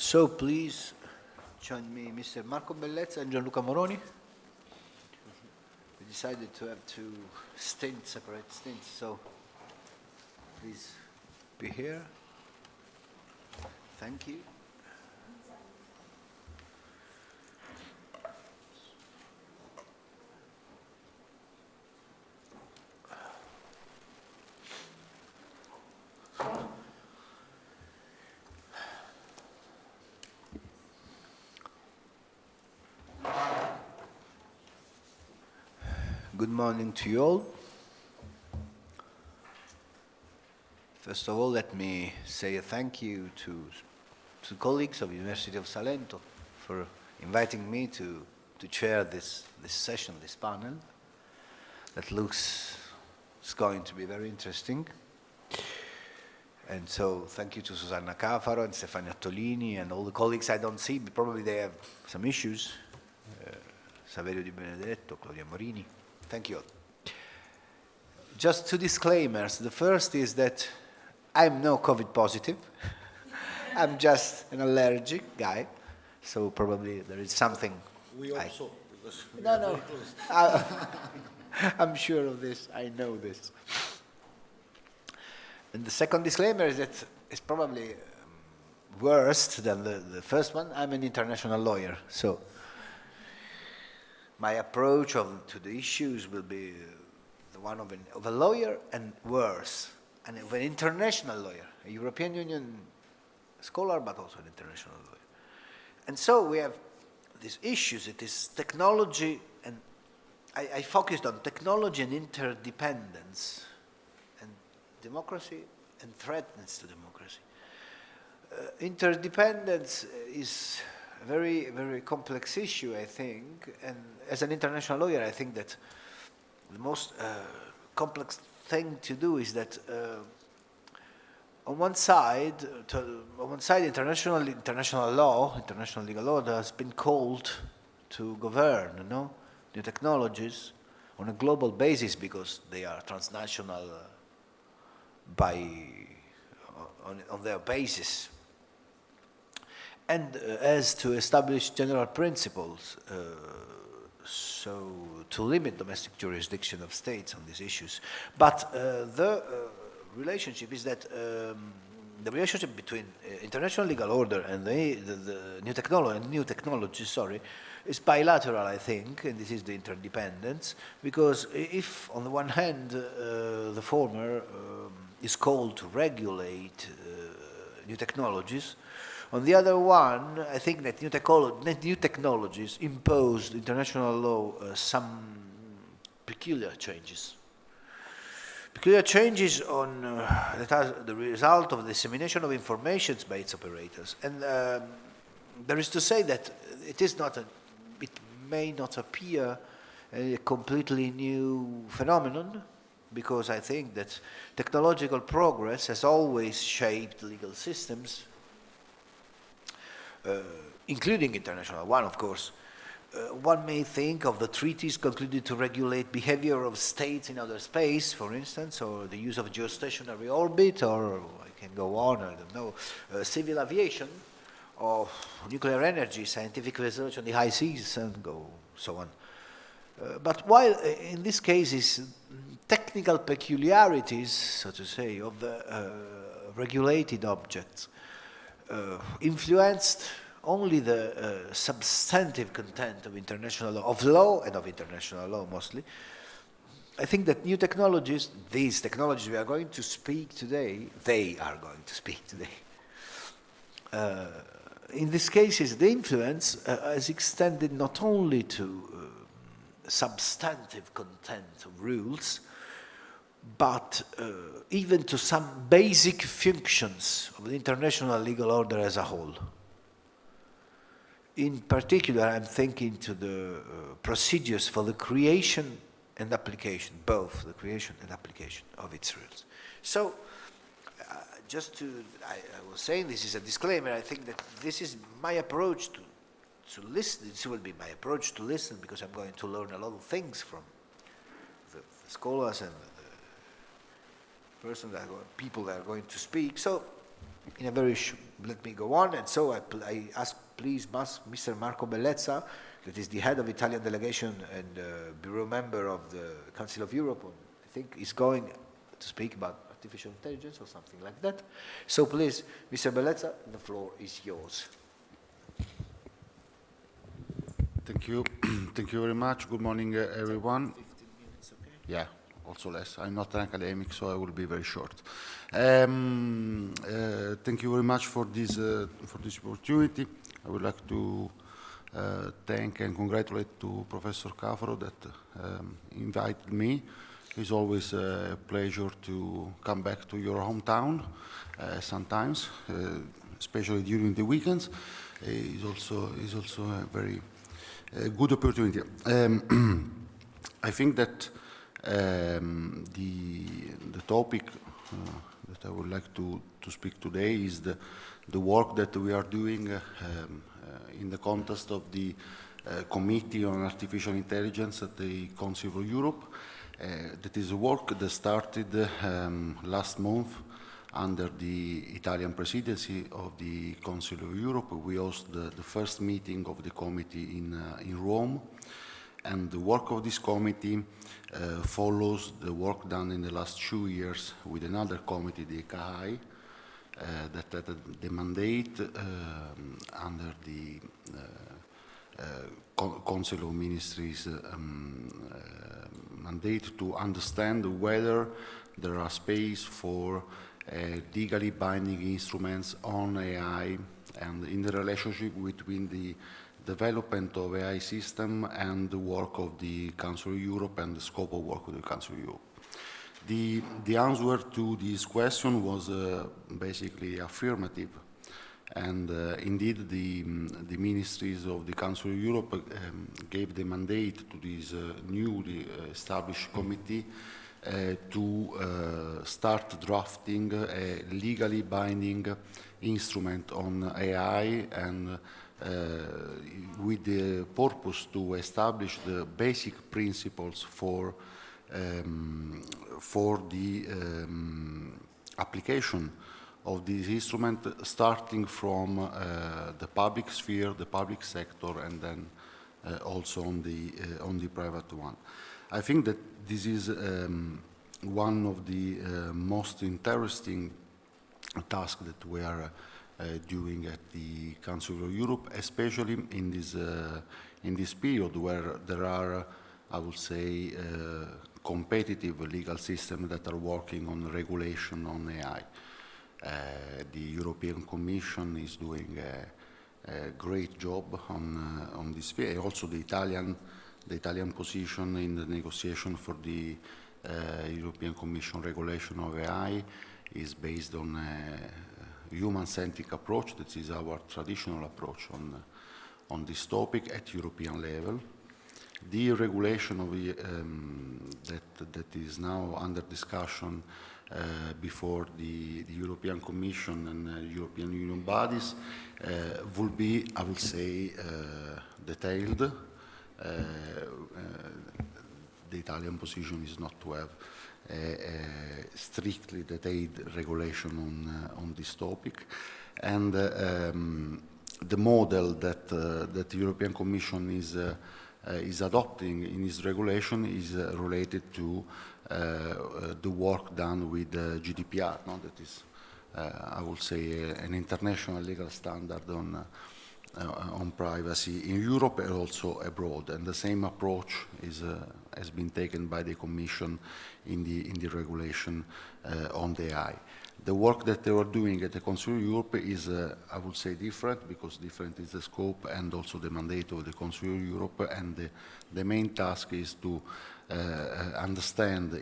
So please join me, Mr. Marco Bellezza and Gianluca Moroni. We decided to have two separate stints, so please be here. Thank you. Good morning to you all. First of all, let me say a thank you to colleagues of the University of Salento for inviting me to chair this session, this panel, that looks is going to be very interesting. And so thank you to Susanna Cafaro and Stefania Ottolini and all the colleagues I don't see, but probably they have some issues. Saverio Di Benedetto, Claudia Morini. Thank you all. Just two disclaimers. The first is that I'm no COVID positive. I'm just an allergic guy, so probably there is something. We hope so. No. I'm sure of this. I know this. And the second disclaimer is that it's probably worse than the first one. I'm an international lawyer, so my approach to the issues will be the one of a lawyer and worse, and of an international lawyer, a European Union scholar, but also an international lawyer. And so we have these issues. It is technology, and I focused on technology and interdependence, and democracy and threats to democracy. Interdependence is a very, very complex issue, I think, and as an international lawyer, I think that the most complex thing to do is that on one side, international law, international legal order has been called to govern, new technologies on a global basis because they are transnational on their basis, and as to establish general principles, so to limit domestic jurisdiction of states on these issues. But the relationship is that the relationship between international legal order and the new technology, is bilateral, I think, and this is the interdependence, because if on the one hand the former is called to regulate new technologies, on the other one, I think that new technologies imposed international law some peculiar changes. Peculiar changes on that are the result of the dissemination of information by its operators. And there is to say that it may not appear a completely new phenomenon, because I think that technological progress has always shaped legal systems, including international one, of course. One may think of the treaties concluded to regulate behavior of states in outer space, for instance, or the use of geostationary orbit, or I can go on, I don't know, civil aviation, or nuclear energy, scientific research on the high seas, and so on. But while in these cases, technical peculiarities, so to say, of the regulated objects influenced only the substantive content of international law, of law and of international law mostly, I think that new technologies, these technologies we are going to speak today, in these cases, the influence is extended not only to substantive content of rules, but even to some basic functions of the international legal order as a whole. In particular, I'm thinking to the procedures for the creation and application, both the creation and application of its rules. So, I was saying this is a disclaimer. I think that this is my approach to listen. This will be my approach to listen, because I'm going to learn a lot of things from the scholars and the people that are going to speak. So in a very let me go on. And so I ask, please, Mr. Marco Bellezza, that is the head of Italian delegation and bureau member of the Council of Europe, I think is going to speak about artificial intelligence or something like that. So please, Mr. Bellezza, the floor is yours. Thank you. Thank you very much. Good morning, everyone. 15 minutes, okay? Yeah, also less. I'm not an academic, so I will be very short. Thank you very much for this opportunity. I would like to thank and congratulate to Professor Cafaro that invited me. It's always a pleasure to come back to your hometown sometimes, especially during the weekends. It's also a very good opportunity. I think that the topic that I would like to speak today is the work that we are doing in the context of the Committee on Artificial Intelligence at the Council of Europe. That is a work that started last month under the Italian presidency of the Council of Europe. We hosted the first meeting of the committee in Rome, and the work of this committee follows the work done in the last 2 years with another committee, the CAI, that had the mandate under the Council of Ministries mandate to understand whether there are space for legally binding instruments on AI and in the relationship between the development of AI system and the work of the Council of Europe and the scope of work of the Council of Europe. The answer to this question was basically affirmative, and indeed the ministries of the Council of Europe gave the mandate to this newly established committee to start drafting a legally binding instrument on AI, and with the purpose to establish the basic principles for the application of this instrument, starting from the public sphere, the public sector, and then also on the private one. I think that this is one of the most interesting tasks that we are doing at the Council of Europe, especially in this period where there are, I would say, competitive legal systems that are working on regulation on AI. The European Commission is doing a great job on this sphere. Also, the Italian position in the negotiation for the European Commission regulation of AI is based on a human-centric approach. That is our traditional approach on this topic at European level. The regulation of that is now under discussion before the European Commission and European Union bodies will be, I would say, detailed. The Italian position is not to have a strictly detailed regulation on this topic, and the model that the European Commission is adopting in its regulation is related to the work done with GDPR. No? That is, I would say, an international legal standard on privacy in Europe and also abroad. And the same approach has been taken by the Commission in the regulation on the AI. The work that they are doing at the Council of Europe is, I would say, different, because different is the scope and also the mandate of the Council of Europe, and the main task is to understand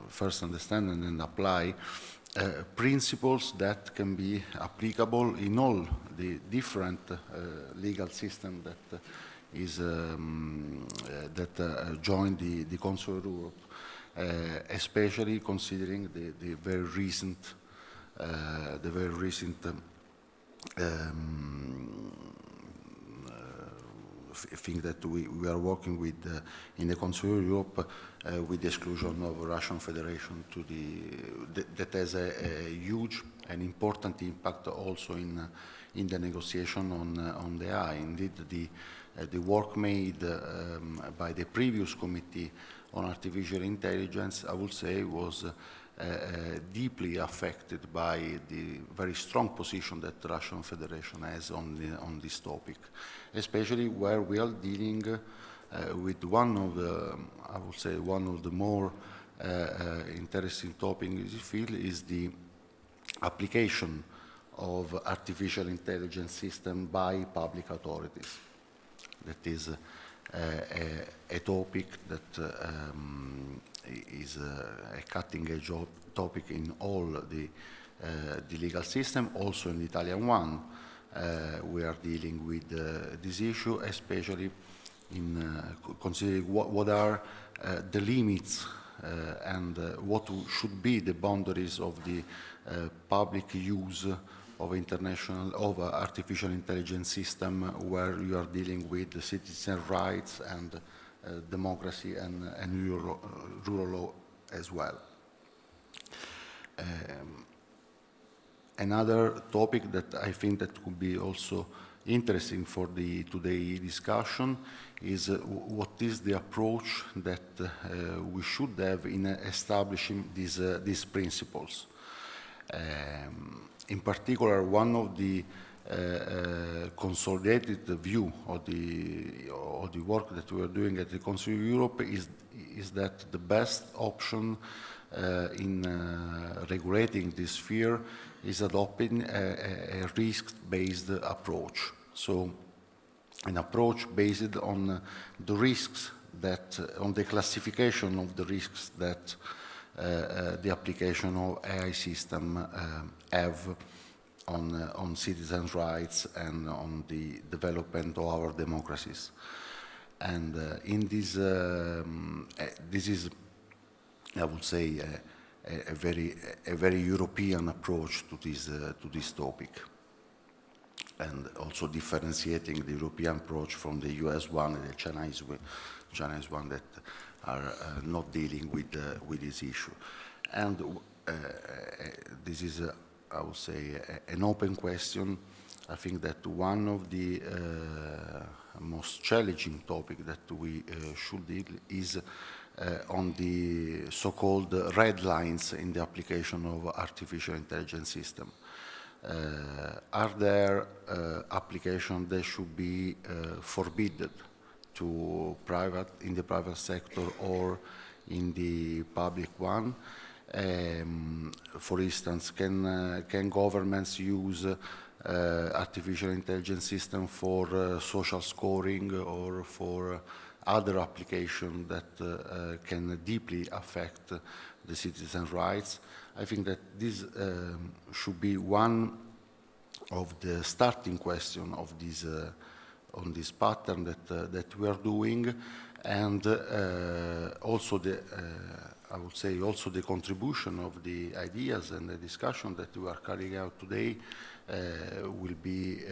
first understand and then apply principles that can be applicable in all the different legal systems that join the Council of Europe, especially considering the very recent thing that we are working with in the Council of Europe with the exclusion of Russian Federation that has a huge and important impact also in the negotiation on the AI. Indeed, the work made by the previous committee on artificial intelligence, I would say, was deeply affected by the very strong position that the Russian Federation has on this topic, especially where we are dealing with one of the, I would say, one of the more interesting topics in this field is the application of artificial intelligence system by public authorities. That is a topic that is a cutting-edge topic in all the legal system, also in the Italian one. We are dealing with this issue, especially in considering what are the limits and what should be the boundaries of the public use of artificial intelligence system, where you are dealing with the citizen rights and democracy and rule of law as well. Another topic that I think that could be also interesting for the today discussion is what is the approach that we should have in establishing these principles. In particular, one of the consolidated view of the work that we are doing at the Council of Europe is that the best option in regulating this sphere is adopting a risk-based approach. So, an approach based on the risks on the classification of the risks that the application of AI system have on citizens' rights and on the development of our democracies. And in this, this is, I would say, a very European approach to this topic, and also differentiating the European approach from the US one and the Chinese one that are not dealing with this issue. And this is, I would say, an open question. I think that one of the most challenging topics that we should deal is on the so-called red lines in the application of artificial intelligence system. Are there applications that should be forbidden in the private sector or in the public one? For instance, can governments use artificial intelligence system for social scoring or for other applications that can deeply affect the citizens' rights? I think that this should be one of the starting questions of this on this pattern that we are doing, and also I would say also the contribution of the ideas and the discussion that we are carrying out today will be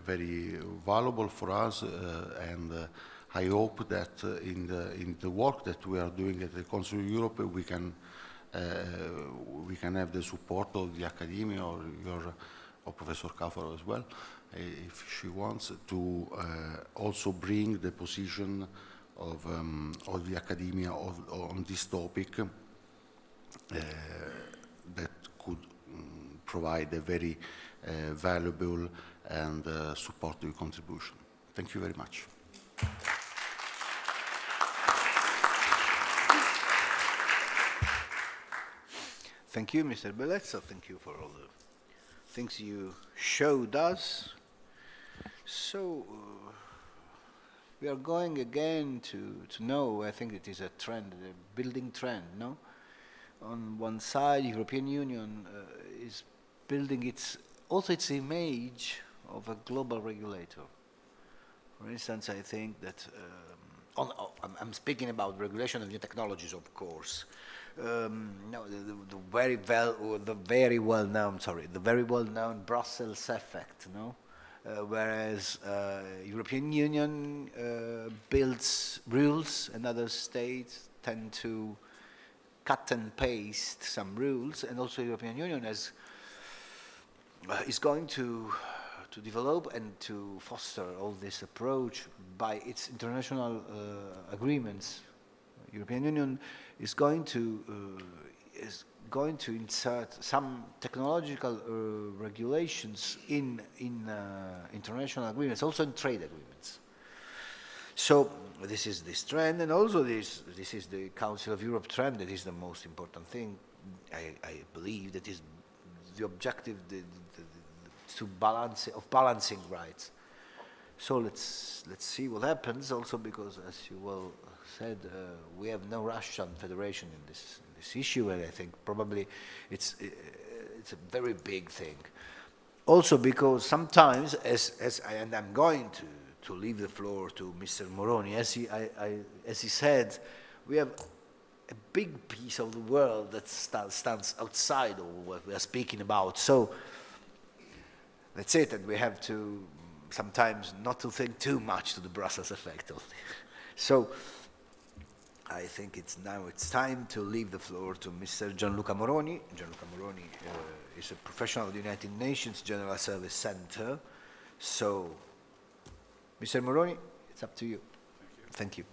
very valuable for us, and I hope that in the work that we are doing at the Council of Europe we can have the support of the academia or Professor Cafaro as well, if she wants, to also bring the position of the academia on this topic that could provide a very valuable and supportive contribution. Thank you very much. Thank you, Mr. Bellezza. Thank you for all the things you showed us. So, we are going again to know, I think it is a trend, a building trend, no? On one side, European Union is building its image of a global regulator. For instance, I think that, I'm speaking about regulation of new technologies, of course. No, the very well known Brussels effect, no? whereas European Union builds rules and other states tend to cut and paste some rules, and also European Union is going to develop and to foster all this approach by its international agreements. European Union is going to insert some technological regulations in international agreements, also in trade agreements. So this is this trend, and also this is the Council of Europe trend that is the most important thing. I believe that is the objective balancing rights. So let's see what happens. Also because, as you well said, we have no Russian Federation in this issue, and I think probably it's a very big thing. Also because sometimes, and I'm going to leave the floor to Mr. Moroni, as he said, we have a big piece of the world that stands outside of what we are speaking about. So that's it, and we have to sometimes not to think too much to the Brussels effect only. So I think it's time to leave the floor to Mr. Gianluca Moroni. Gianluca Moroni is a professional of the United Nations General Service Center. So, Mr. Moroni, it's up to you. Thank you.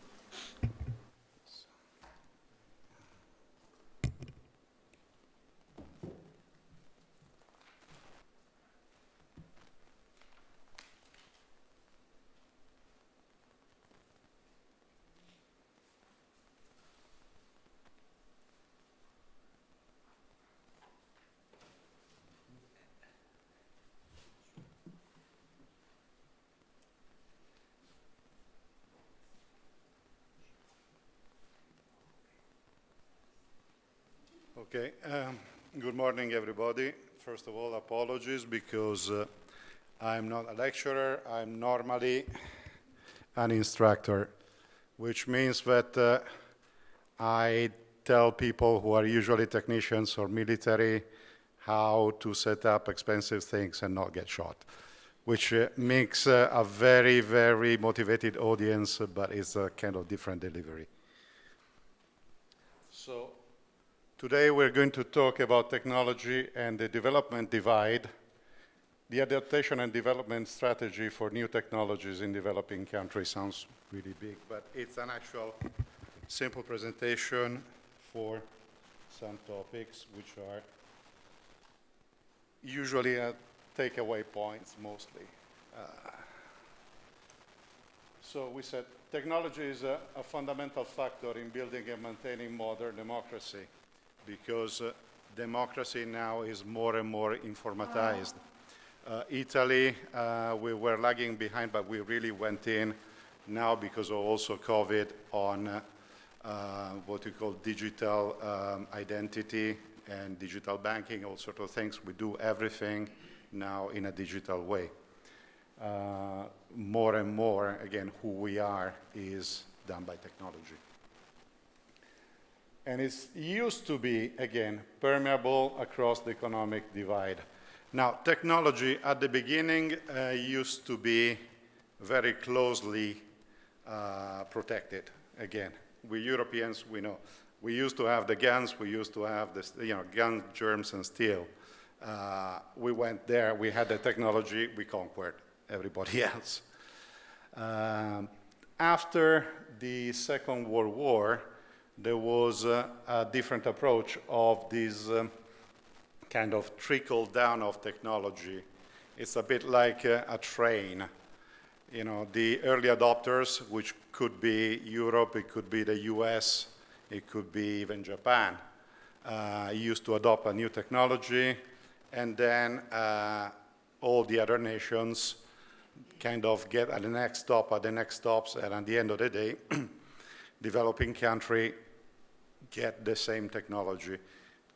Okay, good morning, everybody. First of all, apologies because I'm not a lecturer. I'm normally an instructor, which means that I tell people who are usually technicians or military how to set up expensive things and not get shot, which makes a very, very motivated audience, but it's a kind of different delivery. So today we're going to talk about technology and the development divide, the adaptation and development strategy for new technologies in developing countries. Sounds really big, but it's an actual simple presentation for some topics which are usually takeaway points mostly. So we said technology is a fundamental factor in building and maintaining modern democracy, because democracy now is more and more informatized. Italy, we were lagging behind, but we really went in now because of also COVID on what we call digital identity and digital banking, all sorts of things. We do everything now in a digital way. More and more, again, who we are is done by technology. And it used to be, again, permeable across the economic divide. Now, technology at the beginning used to be very closely protected. Again, we Europeans, we know. We used to have the guns, we used to have this, guns, germs, and steel. We went there, we had the technology, we conquered everybody else. After the Second World War, there was a different approach of this kind of trickle down of technology. It's a bit like a train. The early adopters, which could be Europe, it could be the US, it could be even Japan, used to adopt a new technology, and then all the other nations kind of get at the next stop, and at the end of the day, developing country get the same technology.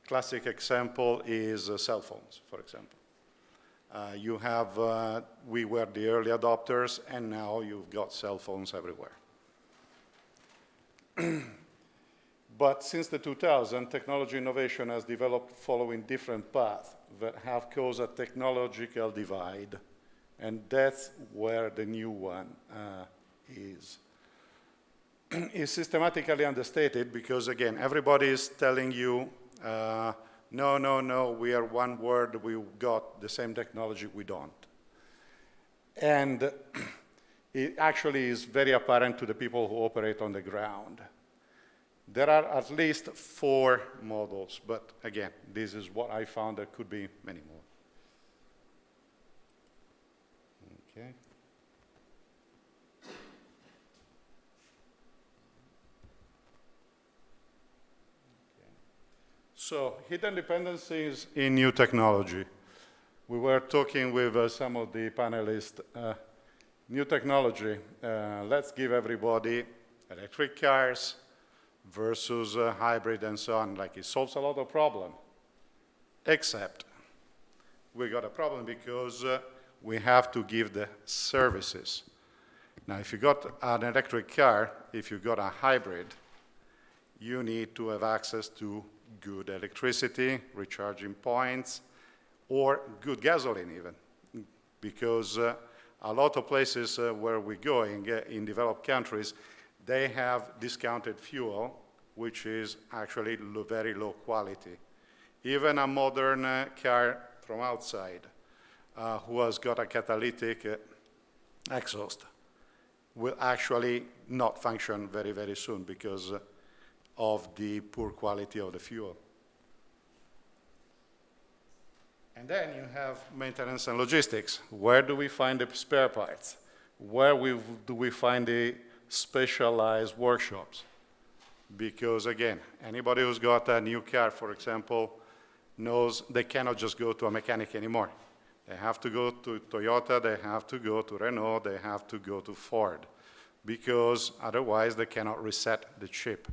Classic example is cell phones, for example. We were the early adopters, and now you've got cell phones everywhere. But since the 2000s, technology innovation has developed following different paths that have caused a technological divide And that's where the new one is. Is systematically understated because, again, everybody is telling you, no, no, no, we are one world, we got the same technology, we don't. And it actually is very apparent to the people who operate on the ground. There are at least 4 models, but again, this is what I found. There could be many more. Okay. So, hidden dependencies in new technology. We were talking with some of the panelists. New technology, let's give everybody electric cars versus hybrid and so on. Like, it solves a lot of problems. Except we got a problem because we have to give the services. Now, if you got an electric car, if you got a hybrid, you need to have access to good electricity, recharging points, or good gasoline even. Because a lot of places where we're going in developed countries, they have discounted fuel, which is actually very low quality. Even a modern car from outside who has got a catalytic exhaust will actually not function very, very soon because of the poor quality of the fuel. And then you have maintenance and logistics. Where do we find the spare parts? Where do we find the specialized workshops? Because again, anybody who's got a new car, for example, knows they cannot just go to a mechanic anymore. They have to go to Toyota, they have to go to Renault, they have to go to Ford, because otherwise they cannot reset the chip.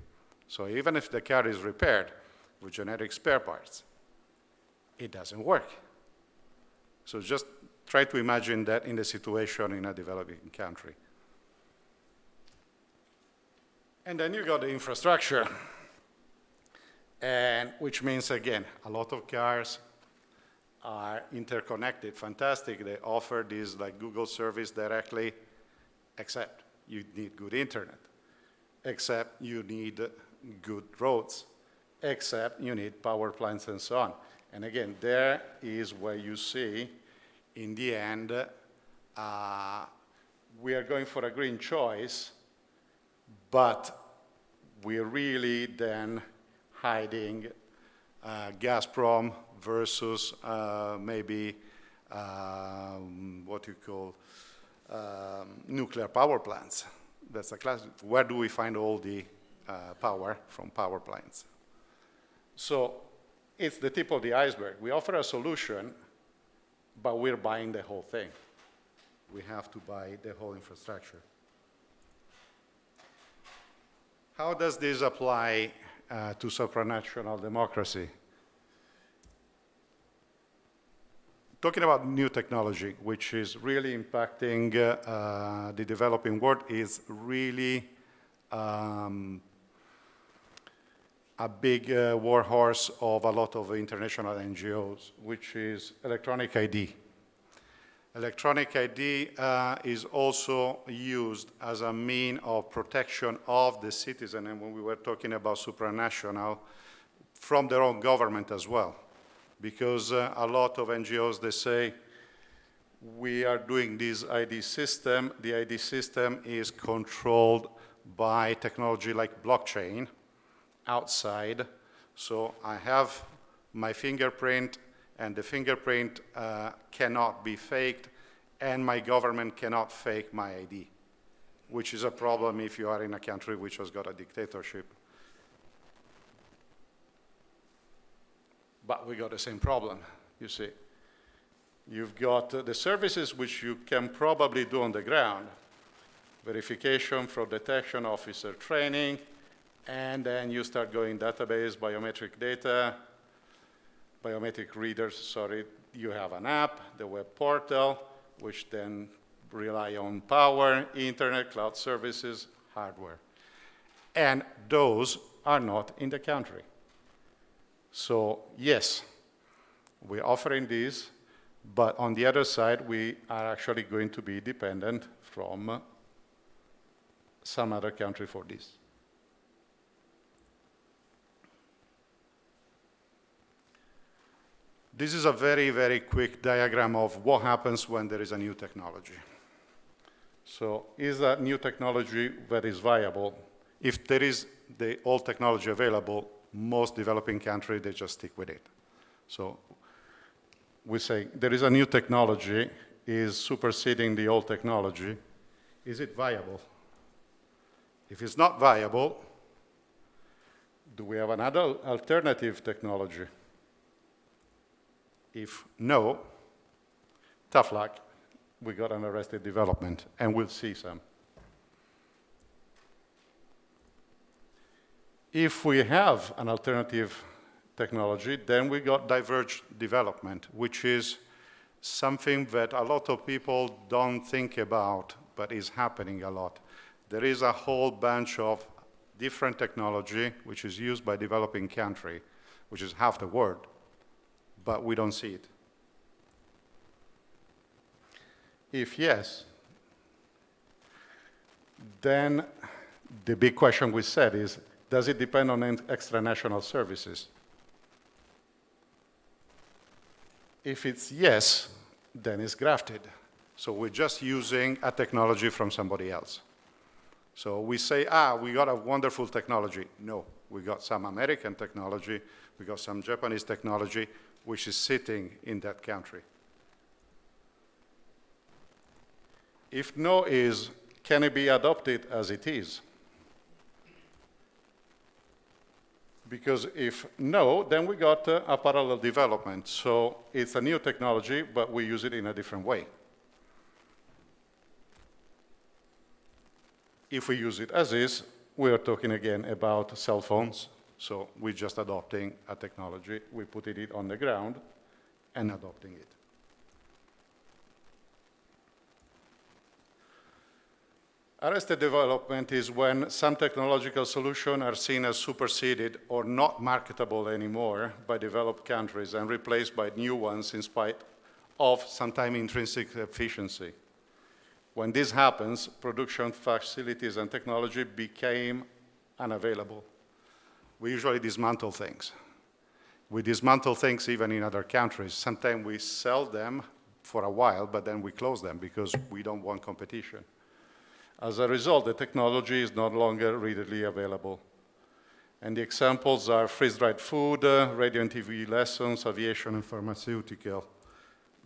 So even if the car is repaired with generic spare parts, it doesn't work. So just try to imagine that in the situation in a developing country. And then you got the infrastructure, and which means, again, a lot of cars are interconnected. Fantastic, they offer this like Google service directly, except you need good internet, except you need good roads, except you need power plants and so on. And again, there is where you see, in the end, we are going for a green choice, but we're really then hiding Gazprom versus maybe what you call nuclear power plants. That's a class. Where do we find all the power from power plants? So it's the tip of the iceberg. We offer a solution, but we're buying the whole thing. We have to buy the whole infrastructure. How does this apply to supranational democracy? Talking about new technology, which is really impacting the developing world, is really a big warhorse of a lot of international NGOs, which is electronic ID. Electronic ID is also used as a mean of protection of the citizen, and when we were talking about supranational, from their own government as well. Because a lot of NGOs, they say, we are doing this ID system. The ID system is controlled by technology like blockchain outside. So I have my fingerprint, and the fingerprint cannot be faked, and my government cannot fake my ID, which is a problem if you are in a country which has got a dictatorship. But we got the same problem, you see. You've got the services which you can probably do on the ground, verification, fraud detection, officer training, and then you start going database, biometric data, biometric readers, sorry. You have an app, the web portal, which then rely on power, internet, cloud services, hardware. And those are not in the country. So yes, we're offering these, But on the other side, we are actually going to be dependent from some other country for this. This is a very, very quick diagram of what happens when there is a new technology. So is that new technology that is viable? If there is the old technology available, most developing countries, they just stick with it. So we say there is a new technology, is superseding the old technology. Is it viable? If it's not viable, do we have another alternative technology? If no, tough luck, we got an arrested development, and we'll see some. If we have an alternative technology, then we got diverged development, which is something that a lot of people don't think about, but is happening a lot. There is a whole bunch of different technology which is used by developing country, which is half the world, but we don't see it. If yes, then the big question we said is, does it depend on extranational services? If it's yes, then it's grafted. So we're just using a technology from somebody else. So we say, we got a wonderful technology. No, we got some American technology, we got some Japanese technology, which is sitting in that country. If no is, can it be adopted as it is? Because if no, then we got a parallel development. So it's a new technology, but we use it in a different way. If we use it as is, we are talking again about cell phones. So we're just adopting a technology, we put it on the ground and adopting it. Arrested development is when some technological solutions are seen as superseded or not marketable anymore by developed countries and replaced by new ones in spite of sometimes intrinsic efficiency. When this happens, production facilities and technology became unavailable. We usually dismantle things. We dismantle things even in other countries. Sometimes we sell them for a while, but then we close them because we don't want competition. As a result, the technology is no longer readily available. And the examples are freeze-dried food, radio and TV lessons, aviation, and pharmaceutical.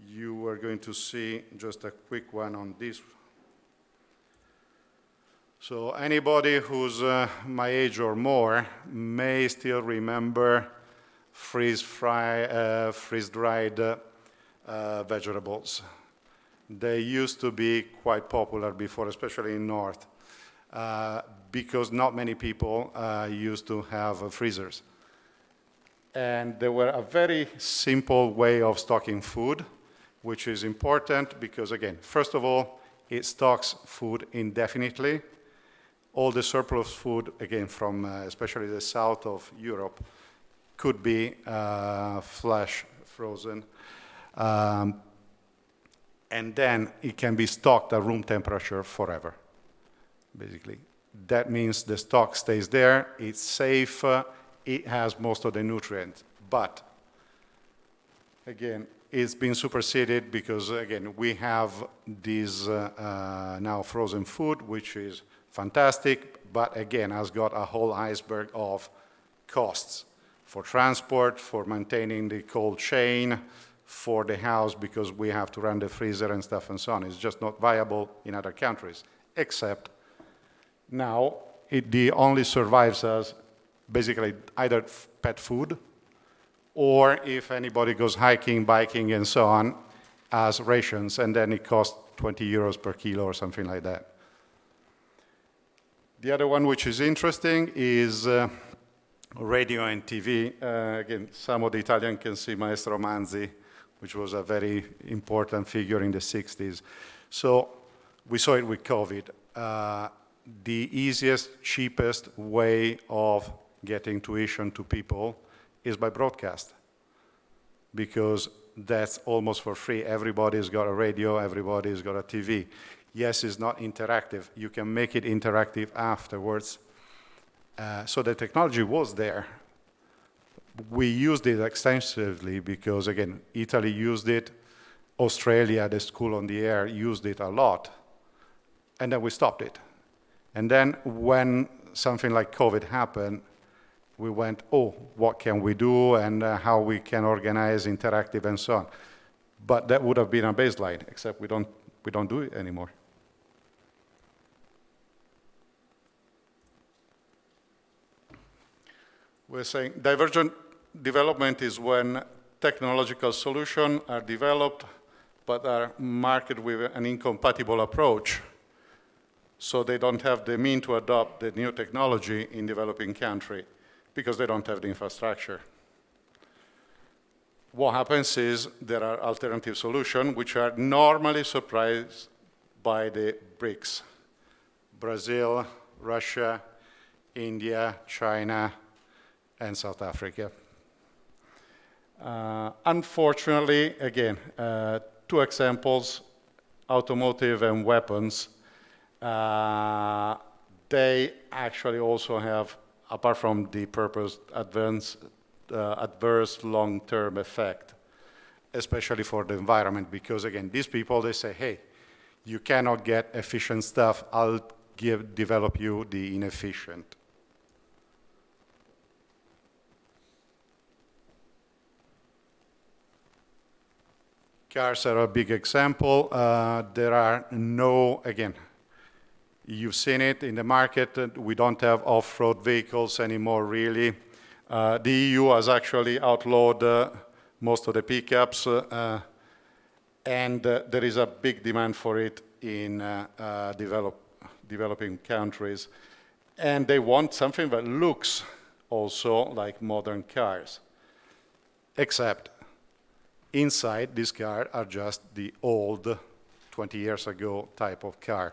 You are going to see just a quick one on this. So anybody who's my age or more may still remember freeze-dried vegetables. They used to be quite popular before, especially in North, because not many people used to have freezers. And they were a very simple way of stocking food, which is important because, again, first of all, it stocks food indefinitely. All the surplus food, again, from especially the south of Europe, could be flash frozen. And then it can be stocked at room temperature forever, basically. That means the stock stays there, it's safe, it has most of the nutrients. But, again, it's been superseded because, again, we have this now frozen food, which is fantastic, but, again, has got a whole iceberg of costs for transport, for maintaining the cold chain, for the house because we have to run the freezer and stuff and so on. It's just not viable in other countries, except now it only survives as basically either pet food or if anybody goes hiking, biking, and so on, as rations, and then it costs 20 euros per kilo or something like that. The other one which is interesting is radio and TV. Again, some of the Italians can see Maestro Manzi, which was a very important figure in the 60s. So we saw it with COVID. The easiest, cheapest way of getting tuition to people is by broadcast. Because that's almost for free. Everybody's got a radio, everybody's got a TV. Yes, it's not interactive. You can make it interactive afterwards. So the technology was there. We used it extensively because, again, Italy used it, Australia, the school on the air, used it a lot, and then we stopped it. And then when something like COVID happened, we went, oh, what can we do and how we can organize interactive and so on. But that would have been a baseline, except we don't do it anymore. We're saying divergent development is when technological solutions are developed but are marketed with an incompatible approach, so they don't have the means to adopt the new technology in developing country because they don't have the infrastructure. What happens is there are alternative solutions which are normally supplied by the BRICS: Brazil, Russia, India, China, and South Africa. Unfortunately, again, two examples, automotive and weapons, they actually also have, apart from the purpose, adverse long-term effect, especially for the environment, because again, these people, they say, hey, you cannot get efficient stuff, I'll develop you the inefficient. Cars are a big example. There are no, again, you've seen it in the market. We don't have off-road vehicles anymore, really. The EU has actually outlawed most of the pickups, and there is a big demand for it in developing countries. And they want something that looks also like modern cars, except inside this car are just the old 20 years ago type of car.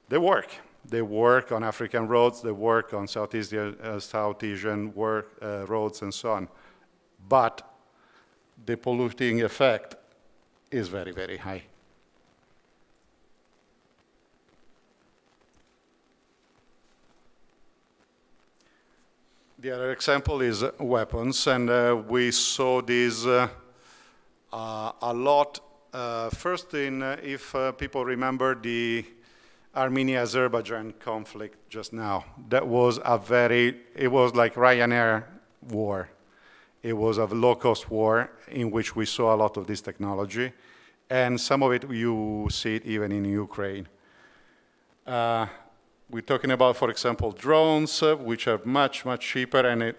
They work. They work on African roads, they work on South Asian roads and so on. But the polluting effect is very, very high. The other example is weapons, and we saw this a lot. First, if people remember the Armenia-Azerbaijan conflict just now, that was it was like Ryanair war. It was a low-cost war in which we saw a lot of this technology, and some of it you see it even in Ukraine. We're talking about, for example, drones, which are much, much cheaper, and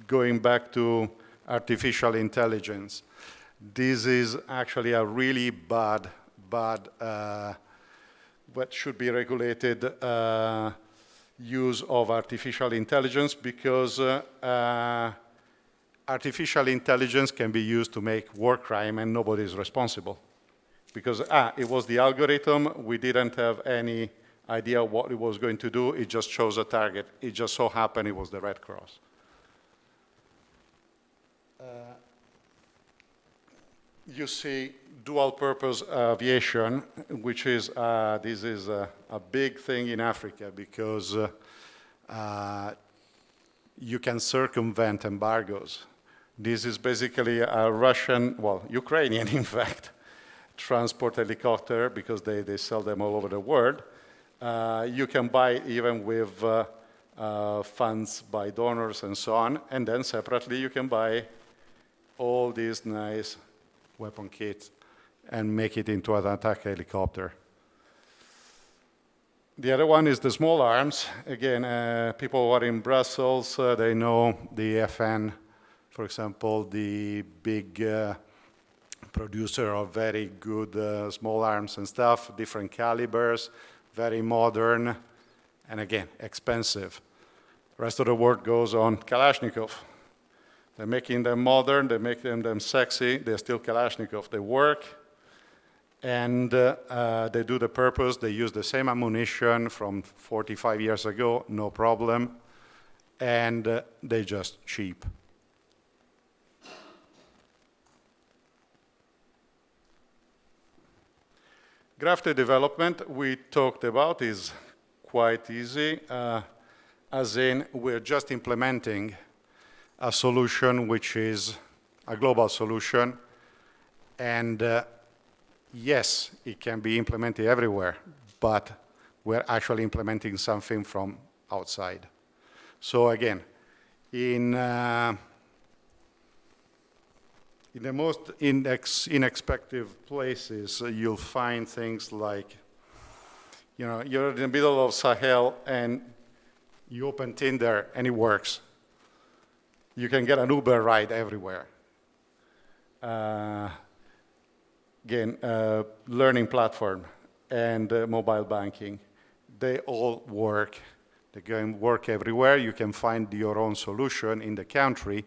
going back to artificial intelligence. This is actually a really bad, what should be regulated use of artificial intelligence, because artificial intelligence can be used to make war crime and nobody is responsible. Because it was the algorithm, we didn't have any idea what it was going to do, it just chose a target. It just so happened it was the Red Cross. You see dual-purpose aviation, which is, this is a big thing in Africa because you can circumvent embargoes. This is basically a Russian, well, Ukrainian, in fact, transport helicopter, because they sell them all over the world. You can buy even with funds by donors and so on, and then separately you can buy all these nice weapon kits and make it into an attack helicopter. The other one is the small arms. Again, people who are in Brussels, they know the FN, for example, the big producer of very good small arms and stuff, different calibers, very modern, and again, expensive. The rest of the world goes on Kalashnikov. They're making them modern, they make them sexy, they're still Kalashnikov. They work, and they do the purpose. They use the same ammunition from 45 years ago, no problem, and they're just cheap. Graph development we talked about is quite easy, as in we're just implementing a solution which is a global solution, and yes, it can be implemented everywhere, but we're actually implementing something from outside. So again, in the most inexpected places, you'll find things like, you're in the middle of Sahel and you open Tinder and it works. You can get an Uber ride everywhere. Again, learning platform and mobile banking, they all work. They can work everywhere. You can find your own solution in the country,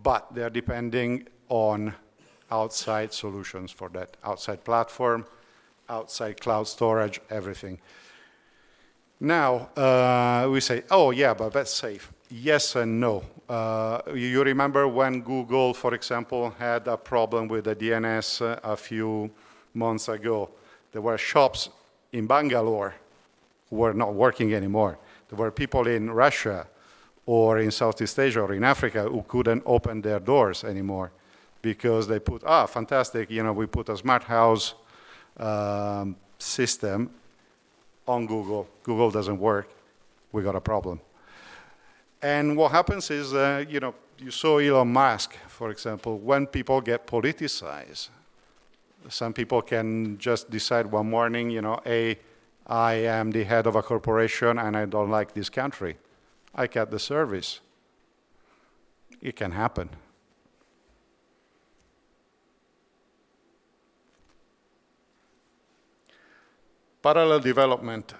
but they're depending on outside solutions for that, outside platform, outside cloud storage, everything. Now, we say, oh yeah, but that's safe. Yes and no. You remember when Google, for example, had a problem with the DNS a few months ago? There were shops in Bangalore who were not working anymore. There were people in Russia or in Southeast Asia or in Africa who couldn't open their doors anymore because they put, fantastic, we put a smart house system on Google. Google doesn't work. We got a problem. And what happens is, you saw Elon Musk, for example, when people get politicized, some people can just decide one morning, hey, I am the head of a corporation and I don't like this country. I cut the service. It can happen. Parallel development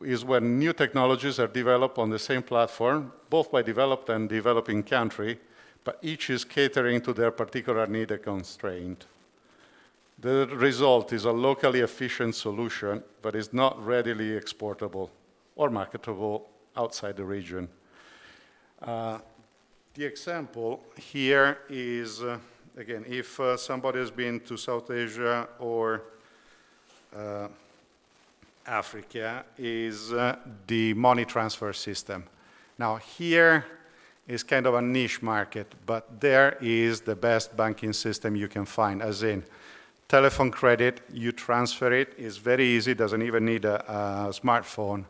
is when new technologies are developed on the same platform, both by developed and developing country, but each is catering to their particular need and constraint. The result is a locally efficient solution, but is not readily exportable or marketable outside the region. The example here is, again, if somebody has been to South Asia or Africa, is the money transfer system. Now here is kind of a niche market, but there is the best banking system you can find, as in telephone credit, you transfer it, it's very easy, doesn't even need a smartphone,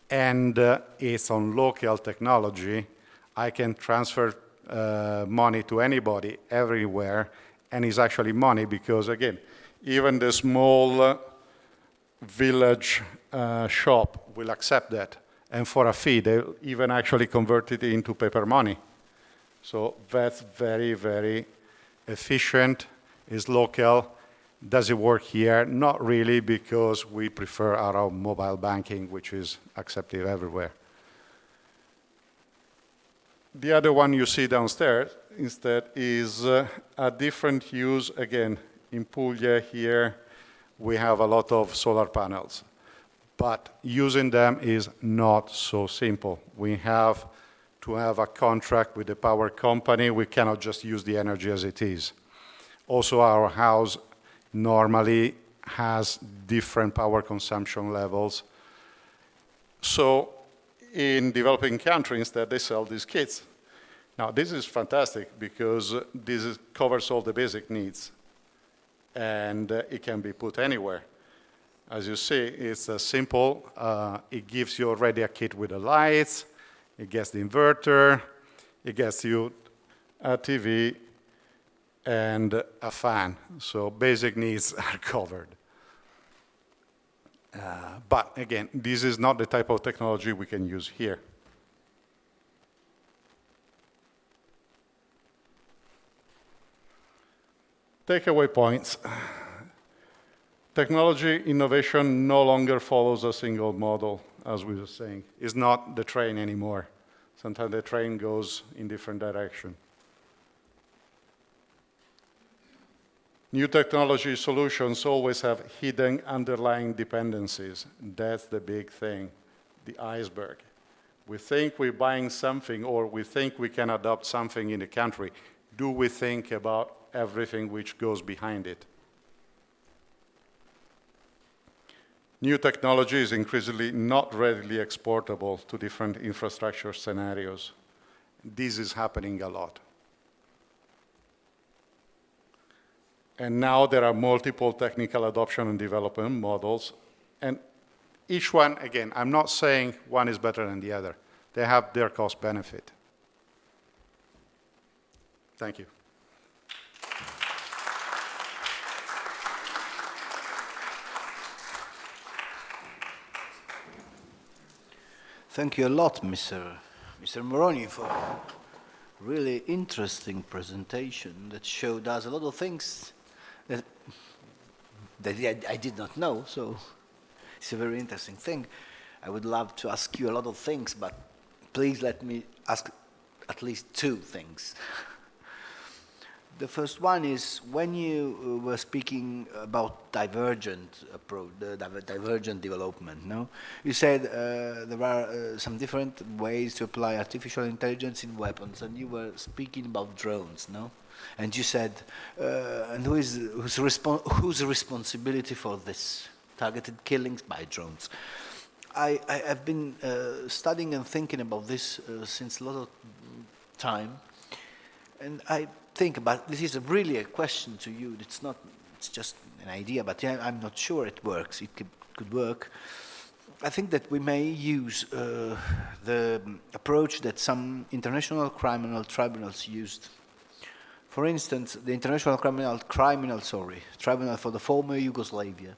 and it's on local technology. I can transfer money to anybody, everywhere, and it's actually money because, again, even the small village shop will accept that. And for a fee, they even actually convert it into paper money. So that's very, very efficient, is local. Does it work here? Not really, because we prefer our own mobile banking, which is accepted everywhere. The other one you see downstairs instead is a different use. Again, in Puglia here, we have a lot of solar panels, but using them is not so simple. We have to have a contract with the power company. We cannot just use the energy as it is. Also, our house normally has different power consumption levels. So in developing countries, instead, they sell these kits. Now, this is fantastic because this covers all the basic needs, and it can be put anywhere. As you see, it's simple. It gives you already a kit with the lights. It gets the inverter. It gets you a TV and a fan. So basic needs are covered. But again, this is not the type of technology we can use here. Takeaway points. Technology innovation no longer follows a single model, as we were saying. It's not the train anymore. Sometimes the train goes in different direction. New technology solutions always have hidden underlying dependencies. That's the big thing, the iceberg. We think we're buying something, or we think we can adopt something in the country. Do we think about everything which goes behind it? new technology is increasingly not readily exportable to different infrastructure scenarios. This is happening a lot. And now there are multiple technical adoption and development models. And each one, again, I'm not saying one is better than the other. They have their cost benefit. Thank you. Thank you a lot, Mr. Moroni, for really interesting presentation that showed us a lot of things that I did not know, so it's a very interesting thing. I would love to ask you a lot of things, but please let me ask at least two things. The first one is when you were speaking about divergent approach, the divergent development, no? You said there are some different ways to apply artificial intelligence in weapons, and you were speaking about drones, no? And you said, and whose responsibility for this targeted killings by drones? I've been studying and thinking about this since a lot of time, and I think about this is really a question to you. It's not. It's just an idea, but yeah, I'm not sure it works. It could work. I think that we may use the approach that some international criminal tribunals used. For instance, the International Tribunal for the former Yugoslavia.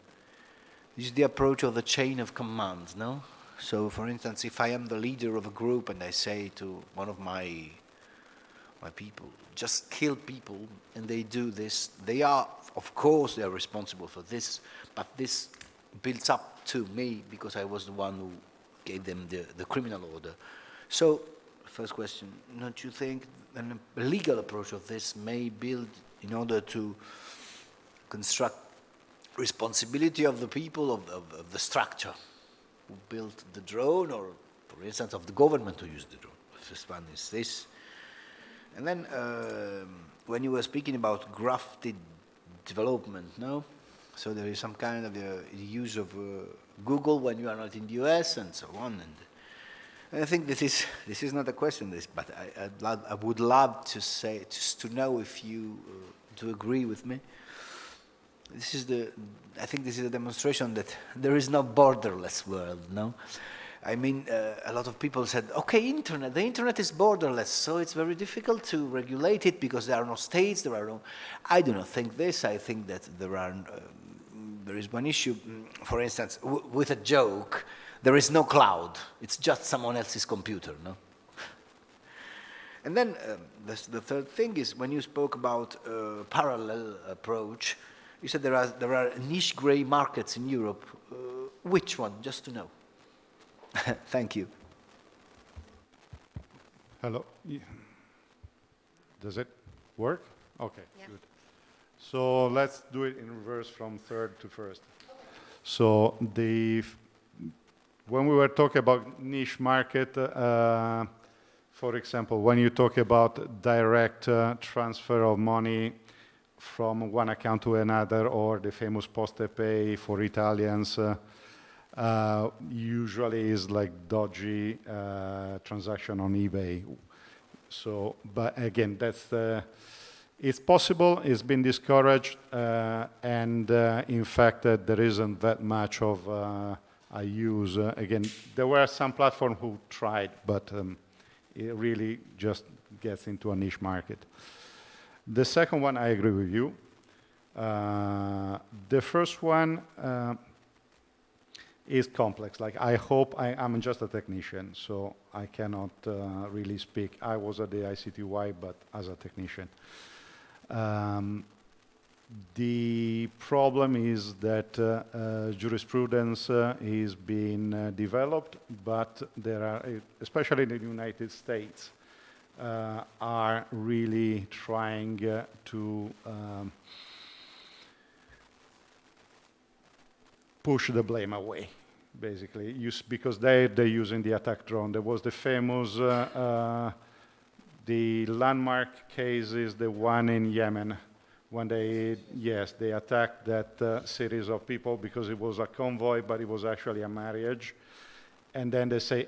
This is the approach of the chain of commands, no? So, for instance, if I am the leader of a group and I say to one of my people, just kill people, and they do this, they are, of course, they are responsible for this, but this builds up to me because I was the one who gave them the criminal order. So, first question, don't you think a legal approach of this may build in order to construct responsibility of the people of the structure who built the drone, or, for instance, of the government who used the drone? The first one is this. And then when you were speaking about grafted development, no? So there is some kind of use of Google when you are not in the US and so on. And I think this is not a question, but I would love to say, just to know if you do agree with me. I think this is a demonstration that there is no borderless world, no? I mean, a lot of people said, okay, the internet is borderless, so it's very difficult to regulate it because there are no states, I do not think this. I think that there is one issue, for instance, with a joke, there is no cloud. It's just someone else's computer, no? And then the third thing is when you spoke about parallel approach, you said there are niche gray markets in Europe. Which one, just to know? Thank you. Hello. Does it work? Okay, Yeah. good. So let's do it in reverse from third to first. So when we were talking about niche market, for example, when you talk about direct transfer of money from one account to another, or the famous Poste Pay for Italians, usually is like dodgy transaction on eBay. So, but again, it's possible, it's been discouraged, and in fact, there isn't that much of a use. Again, there were some platforms who tried, but it really just gets into a niche market. The second one, I agree with you. The first one is complex. Like, I'm just a technician, so I cannot really speak. I was at the ICTY, but as a technician. The problem is that jurisprudence is being developed, but there are, especially in the United States, are really trying to push the blame away, basically, because they're using the attack drone. There was the famous, the landmark case is the one in Yemen, when they attacked that series of people because it was a convoy, but it was actually a marriage. And then they say,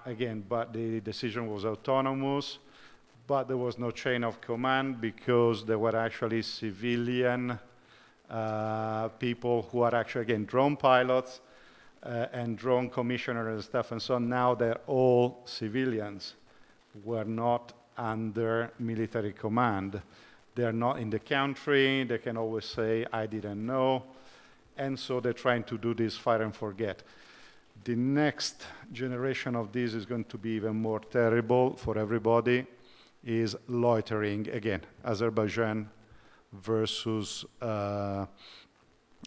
again, but the decision was autonomous, but there was no chain of command because there were actually civilian people who are actually, again, drone pilots and drone commissioners and stuff. And so now they're all civilians, were not under military command. They're not in the country. They can always say, I didn't know. And so they're trying to do this fire and forget. The next generation of this is going to be even more terrible for everybody, is loitering. Again, Azerbaijan versus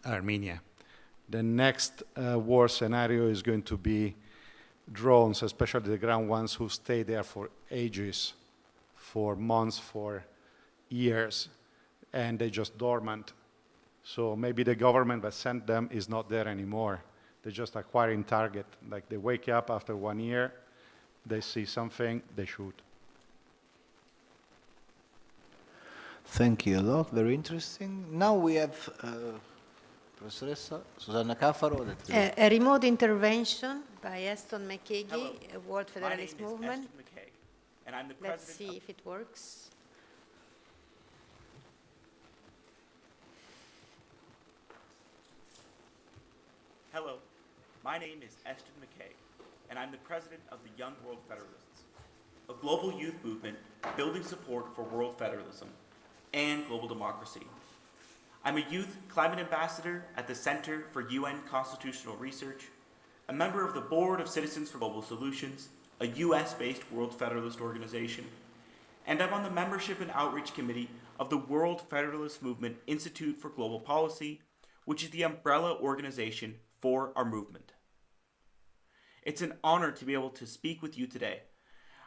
Armenia. The next war scenario is going to be drones, especially the ground ones who stay there for ages, for months, for years, and they just dormant. So maybe the government that sent them is not there anymore. They're just acquiring target. Like they wake up after 1 year, they see something, they shoot. Thank you a lot, very interesting. Now we have Professoressa Susanna Caffaro. A remote intervention by Aston McKay, a World Federalist Movement. My name is Aston McKay, and I'm the Let's president see if it works. Hello, my name is Aston McKay, and I'm the president of the Young World Federalists, a global youth movement building support for world federalism and global democracy. I'm a youth climate ambassador at the Center for UN Constitutional Research, a member of the Board of Citizens for Global Solutions, a US-based World Federalist organization, and I'm on the Membership and Outreach Committee of the World Federalist Movement Institute for Global Policy, which is the umbrella organization for our movement. It's an honor to be able to speak with you today.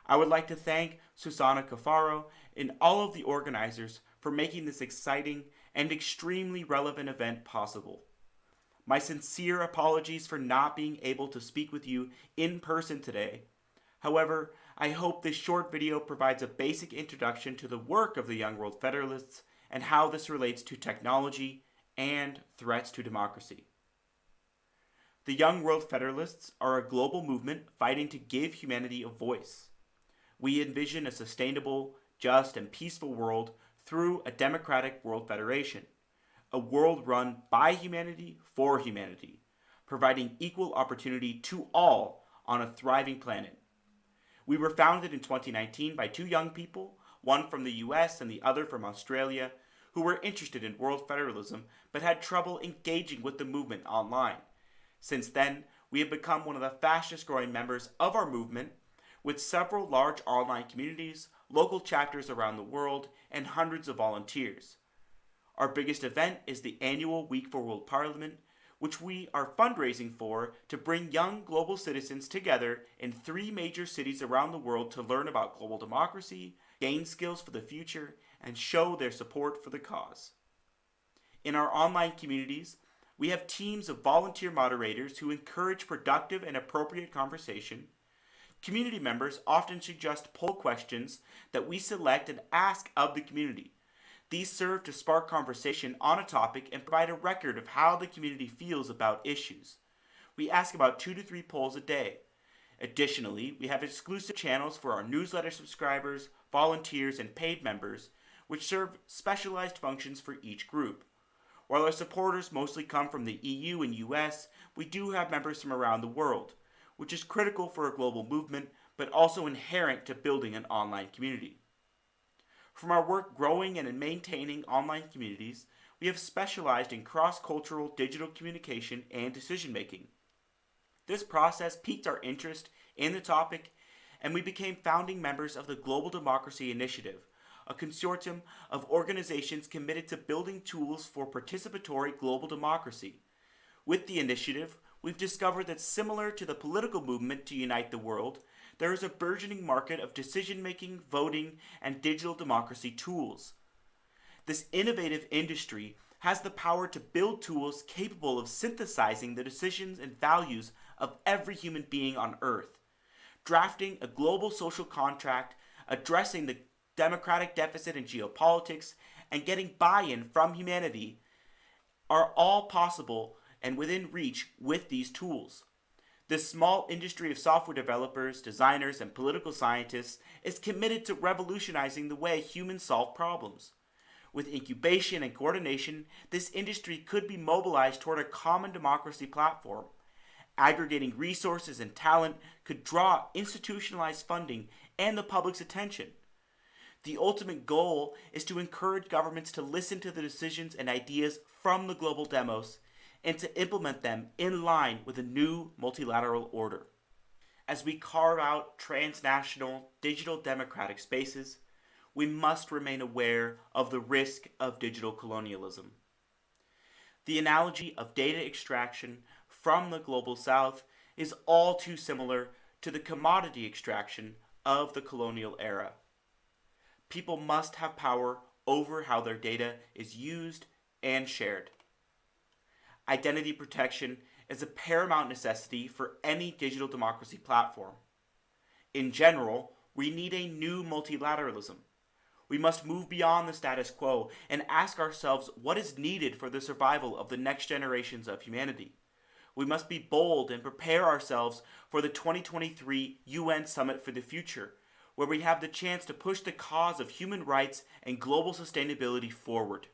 I would like to thank Susanna Caffaro and all of the organizers for making this exciting and extremely relevant event possible. My sincere apologies for not being able to speak with you in person today. However, I hope this short video provides a basic introduction to the work of the Young World Federalists and how this relates to technology and threats to democracy. The Young World Federalists are a global movement fighting to give humanity a voice. We envision a sustainable, just, and peaceful world through a democratic world federation, a world run by humanity for humanity, providing equal opportunity to all on a thriving planet. We were founded in 2019 by two young people, one from the US and the other from Australia, who were interested in world federalism but had trouble engaging with the movement online. Since then, we have become one of the fastest growing members of our movement, with several large online communities, local chapters around the world, and hundreds of volunteers. Our biggest event is the annual Week for World Parliament, which we are fundraising for to bring young global citizens together in 3 major cities around the world to learn about global democracy, gain skills for the future, and show their support for the cause. In our online communities, we have teams of volunteer moderators who encourage productive and appropriate conversation. Community members often suggest poll questions that we select and ask of the community. These serve to spark conversation on a topic and provide a record of how the community feels about issues. We ask about 2 to 3 polls a day. Additionally, we have exclusive channels for our newsletter subscribers, volunteers, and paid members, which serve specialized functions for each group. While our supporters mostly come from the EU and US, we do have members from around the world, which is critical for a global movement, but also inherent to building an online community. From our work growing and in maintaining online communities, we have specialized in cross-cultural digital communication and decision-making. This process piqued our interest in the topic, and we became founding members of the Global Democracy Initiative, a consortium of organizations committed to building tools for participatory global democracy. With the initiative, we've discovered that similar to the political movement to unite the world, there is a burgeoning market of decision-making, voting, and digital democracy tools. This innovative industry has the power to build tools capable of synthesizing the decisions and values of every human being on Earth, drafting a global social contract, addressing the democratic deficit in geopolitics, and getting buy-in from humanity are all possible and within reach with these tools. This small industry of software developers, designers, and political scientists is committed to revolutionizing the way humans solve problems. With incubation and coordination, this industry could be mobilized toward a common democracy platform. Aggregating resources and talent could draw institutionalized funding and the public's attention. The ultimate goal is to encourage governments to listen to the decisions and ideas from the global demos and to implement them in line with a new multilateral order. As we carve out transnational digital democratic spaces, we must remain aware of the risk of digital colonialism. The analogy of data extraction from the global south is all too similar to the commodity extraction of the colonial era. People must have power over how their data is used and shared. Identity protection is a paramount necessity for any digital democracy platform. In general, we need a new multilateralism. We must move beyond the status quo and ask ourselves what is needed for the survival of the next generations of humanity. We must be bold and prepare ourselves for the 2023 UN Summit for the Future, where we have the chance to push the cause of human rights and global sustainability forward.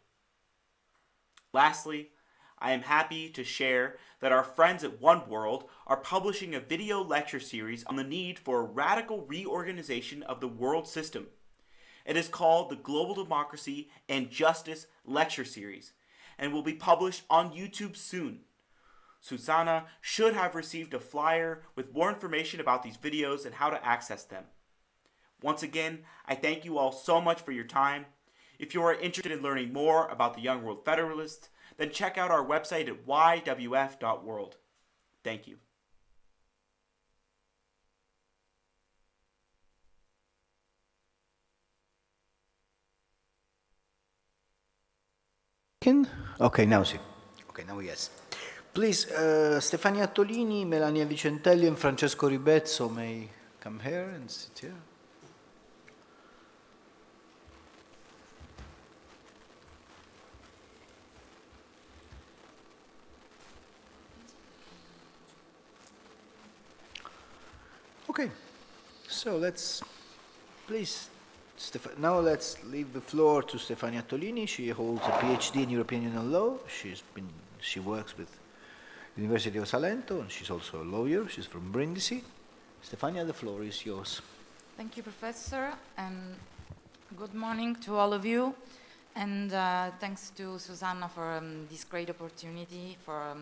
Lastly, I am happy to share that our friends at One World are publishing a video lecture series on the need for a radical reorganization of the world system. It is called the Global Democracy and Justice Lecture Series and will be published on YouTube soon. Susanna should have received a flyer with more information about these videos and how to access them. Once again, I thank you all so much for your time. If you are interested in learning more about the Young World Federalists, then check out our website at ywf.world. Thank you. Okay, now see. Okay, now yes. Please, Stefania Tolini, Melania Vicentelli, and Francesco Ribezzo may come here and sit here. Okay, so let's, please, now let's leave the floor to Stefania Tolini. She holds a PhD in European Union law. She works with University of Salento, and she's also a lawyer. She's from Brindisi. Stefania, the floor is yours. Thank you, Professor, and good morning to all of you. And thanks to Susanna for this great opportunity for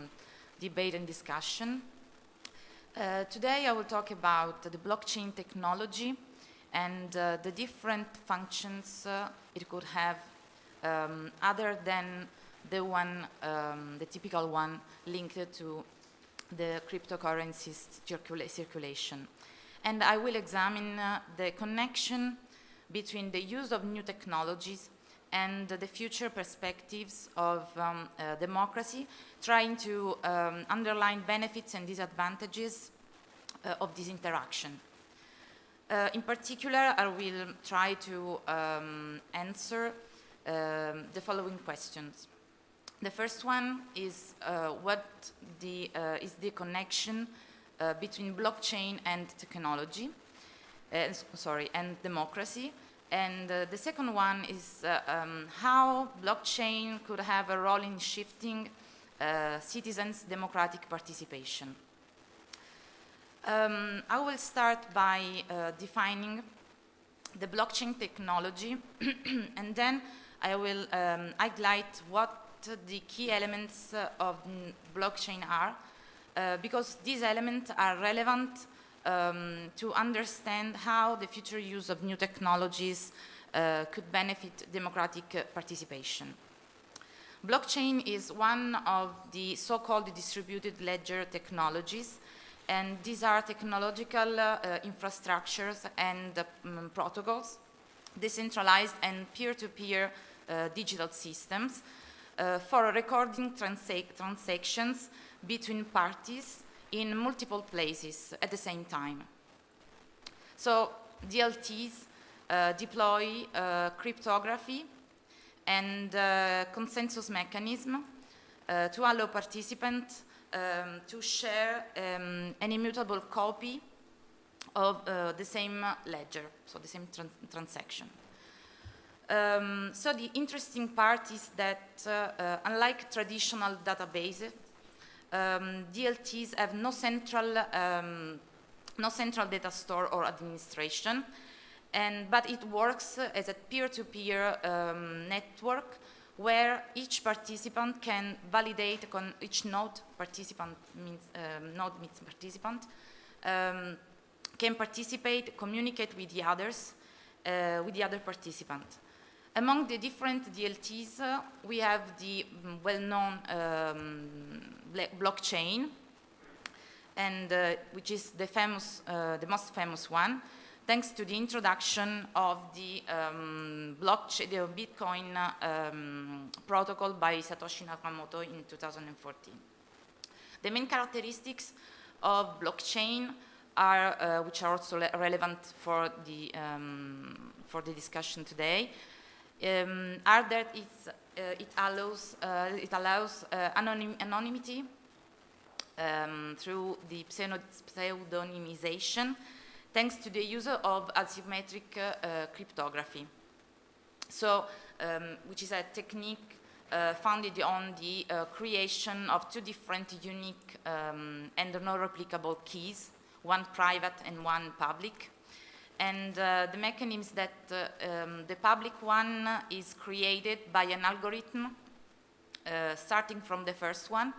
debate and discussion. Today I will talk about the blockchain technology and the different functions it could have other than the typical one linked to the cryptocurrencies circulation. And I will examine the connection between the use of new technologies and the future perspectives of democracy, trying to underline benefits and disadvantages of this interaction. In particular, I will try to answer the following questions. The first one is what is the connection between blockchain and technology, and democracy. And the second one is how blockchain could have a role in shifting citizens' democratic participation. I will start by defining the blockchain technology, and then I will highlight what the key elements of blockchain are, because these elements are relevant to understand how the future use of new technologies could benefit democratic participation. Blockchain is one of the so-called distributed ledger technologies, and these are technological infrastructures and protocols, decentralized and peer-to-peer digital systems for recording transactions between parties in multiple places at the same time. So DLTs deploy cryptography and consensus mechanism to allow participants to share an immutable copy of the same ledger, so the same transaction. So the interesting part is that unlike traditional databases, DLTs have no central data store or administration, but it works as a peer-to-peer network where each participant can validate, each node participant means participant, can participate, communicate with the others, with the other participant. Among the different DLTs, we have the well-known blockchain, and which is the most famous one, thanks to the introduction of the blockchain, the Bitcoin protocol by Satoshi Nakamoto in 2014. The main characteristics of blockchain are, which are also relevant for the discussion today, are that it allows anonymity through the pseudonymization, thanks to the use of asymmetric cryptography. So, which is a technique founded on the creation of two different unique and non-replicable keys, one private and one public. And the mechanism that the public one is created by an algorithm starting from the first one,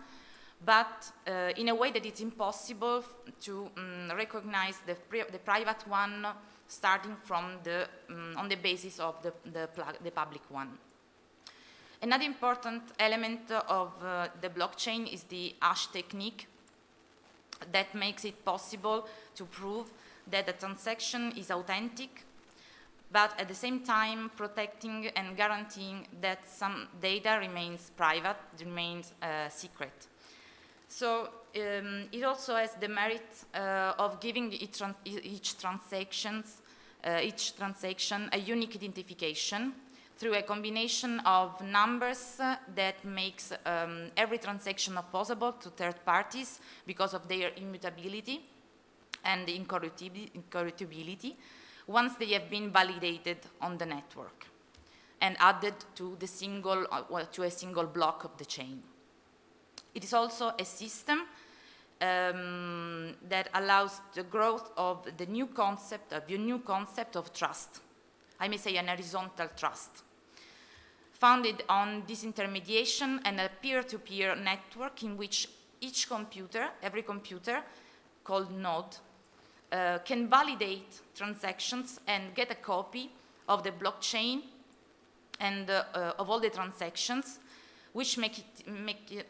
but in a way that it's impossible to recognize the private one starting from on the basis of the public one. Another important element of the blockchain is the hash technique that makes it possible to prove that the transaction is authentic, but at the same time protecting and guaranteeing that some data remains private, remains secret. So it also has the merit of giving each transaction a unique identification through a combination of numbers that makes every transaction possible to third parties because of their immutability and incorruptibility once they have been validated on the network and added to a single block of the chain. It is also a system that allows the growth of the new concept of trust. I may say an horizontal trust, founded on disintermediation and a peer-to-peer network in which every computer called node, can validate transactions and get a copy of the blockchain and of all the transactions, which make it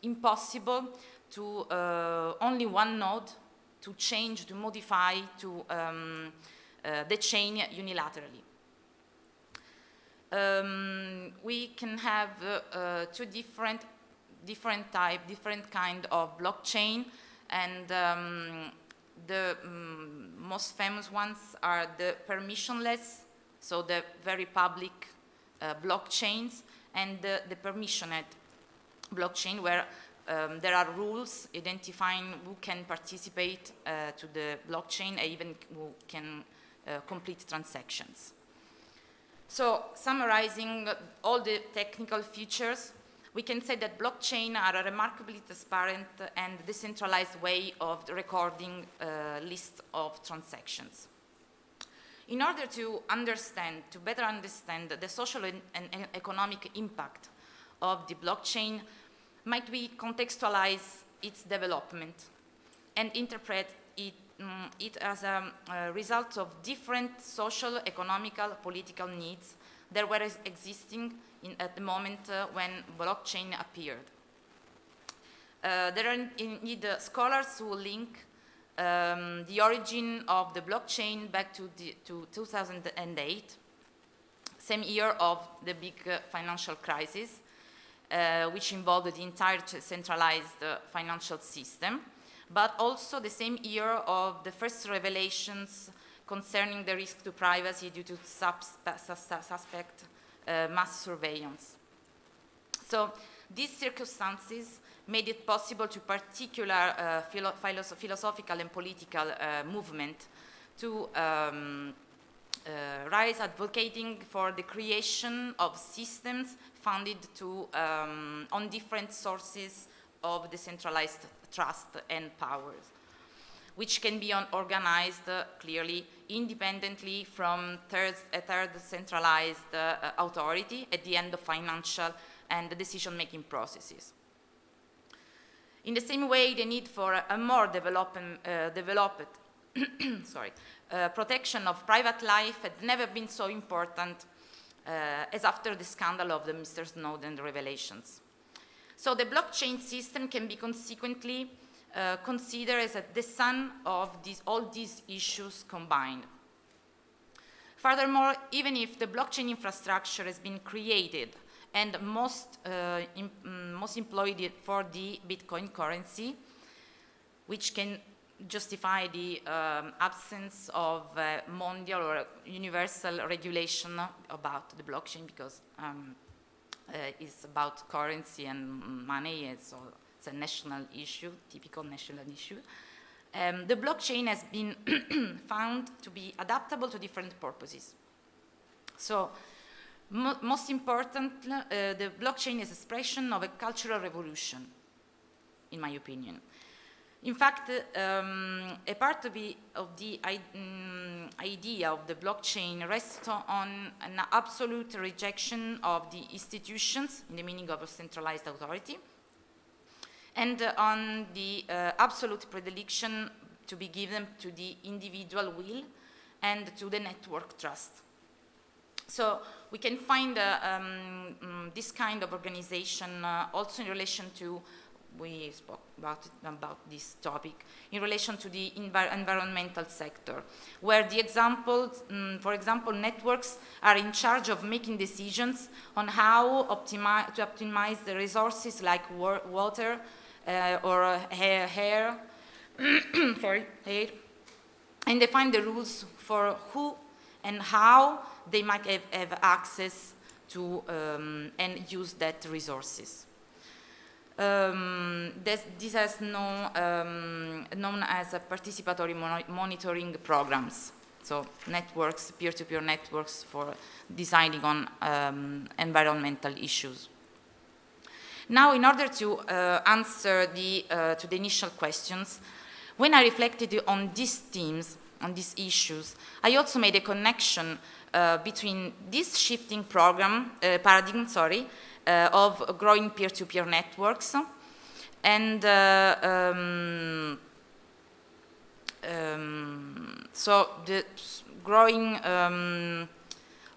impossible to only one node to change, to modify the chain unilaterally. We can have two different kind of blockchain, and the most famous ones are the permissionless, so the very public blockchains, and the permissioned blockchain, where there are rules identifying who can participate to the blockchain and even who can complete transactions. So, summarizing all the technical features, we can say that blockchain are a remarkably transparent and decentralized way of recording a list of transactions. In order to better understand the social and economic impact of the blockchain, might we contextualize its development and interpret it as a result of different social, economical, political needs that were existing at the moment when blockchain appeared. There are indeed scholars who link the origin of the blockchain back to 2008, same year of the big financial crisis, which involved the entire centralized financial system, but also the same year of the first revelations concerning the risk to privacy due to suspect mass surveillance. So these circumstances made it possible to particular philosophical and political movement to rise advocating for the creation of systems founded on different sources of decentralized trust and powers, which can be organized clearly independently from a third centralized authority at the end of financial and decision-making processes. In the same way, the need for a more developed protection of private life had never been so important as after the scandal of the Mr. Snowden revelations. So the blockchain system can be consequently considered as the sum of all these issues combined. Furthermore, even if the blockchain infrastructure has been created and most employed for the Bitcoin currency, which can justify the absence of mondial or universal regulation about the blockchain, because it's about currency and money, so it's a national issue, typical national issue. The blockchain has been found to be adaptable to different purposes. So, most important, the blockchain is expression of a cultural revolution, in my opinion. In fact, a part of the idea of the blockchain rests on an absolute rejection of the institutions, in the meaning of a centralized authority, and on the absolute predilection to be given to the individual will and to the network trust. So we can find this kind of organization also in relation to, we spoke about this topic, in relation to the environmental sector, where the examples, for example, networks are in charge of making decisions on how to optimize the resources like water or air, air, and define the rules for who and how they might have access to and use that resources. This has known as a participatory monitoring programs, so networks, peer-to-peer networks for deciding on environmental issues. Now, in order to answer to the initial questions, when I reflected on these themes, on these issues, I also made a connection between this shifting paradigm, of growing peer-to-peer networks and so the growing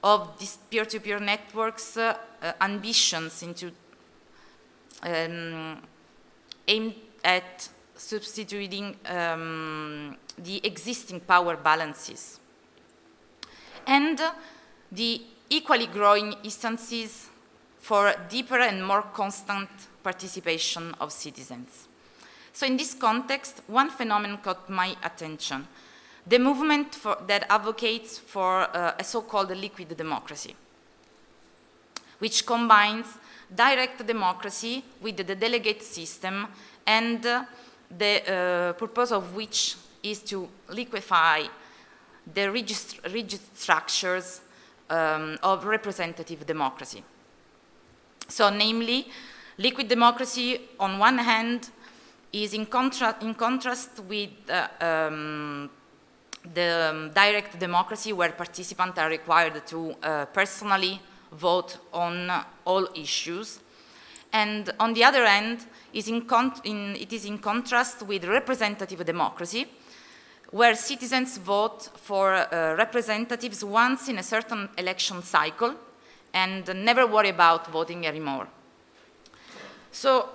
of these peer-to-peer networks ambitions into aimed at substituting the existing power balances, and the equally growing instances for deeper and more constant participation of citizens. So in this context, one phenomenon caught my attention: the movement that advocates for a so-called liquid democracy, which combines direct democracy with the delegate system, and the purpose of which is to liquefy the rigid structures of representative democracy. So, namely, liquid democracy, on one hand, is in contrast with the direct democracy, where participants are required to personally vote on all issues. And on the other hand, it is in contrast with representative democracy, where citizens vote for representatives once in a certain election cycle and never worry about voting anymore. So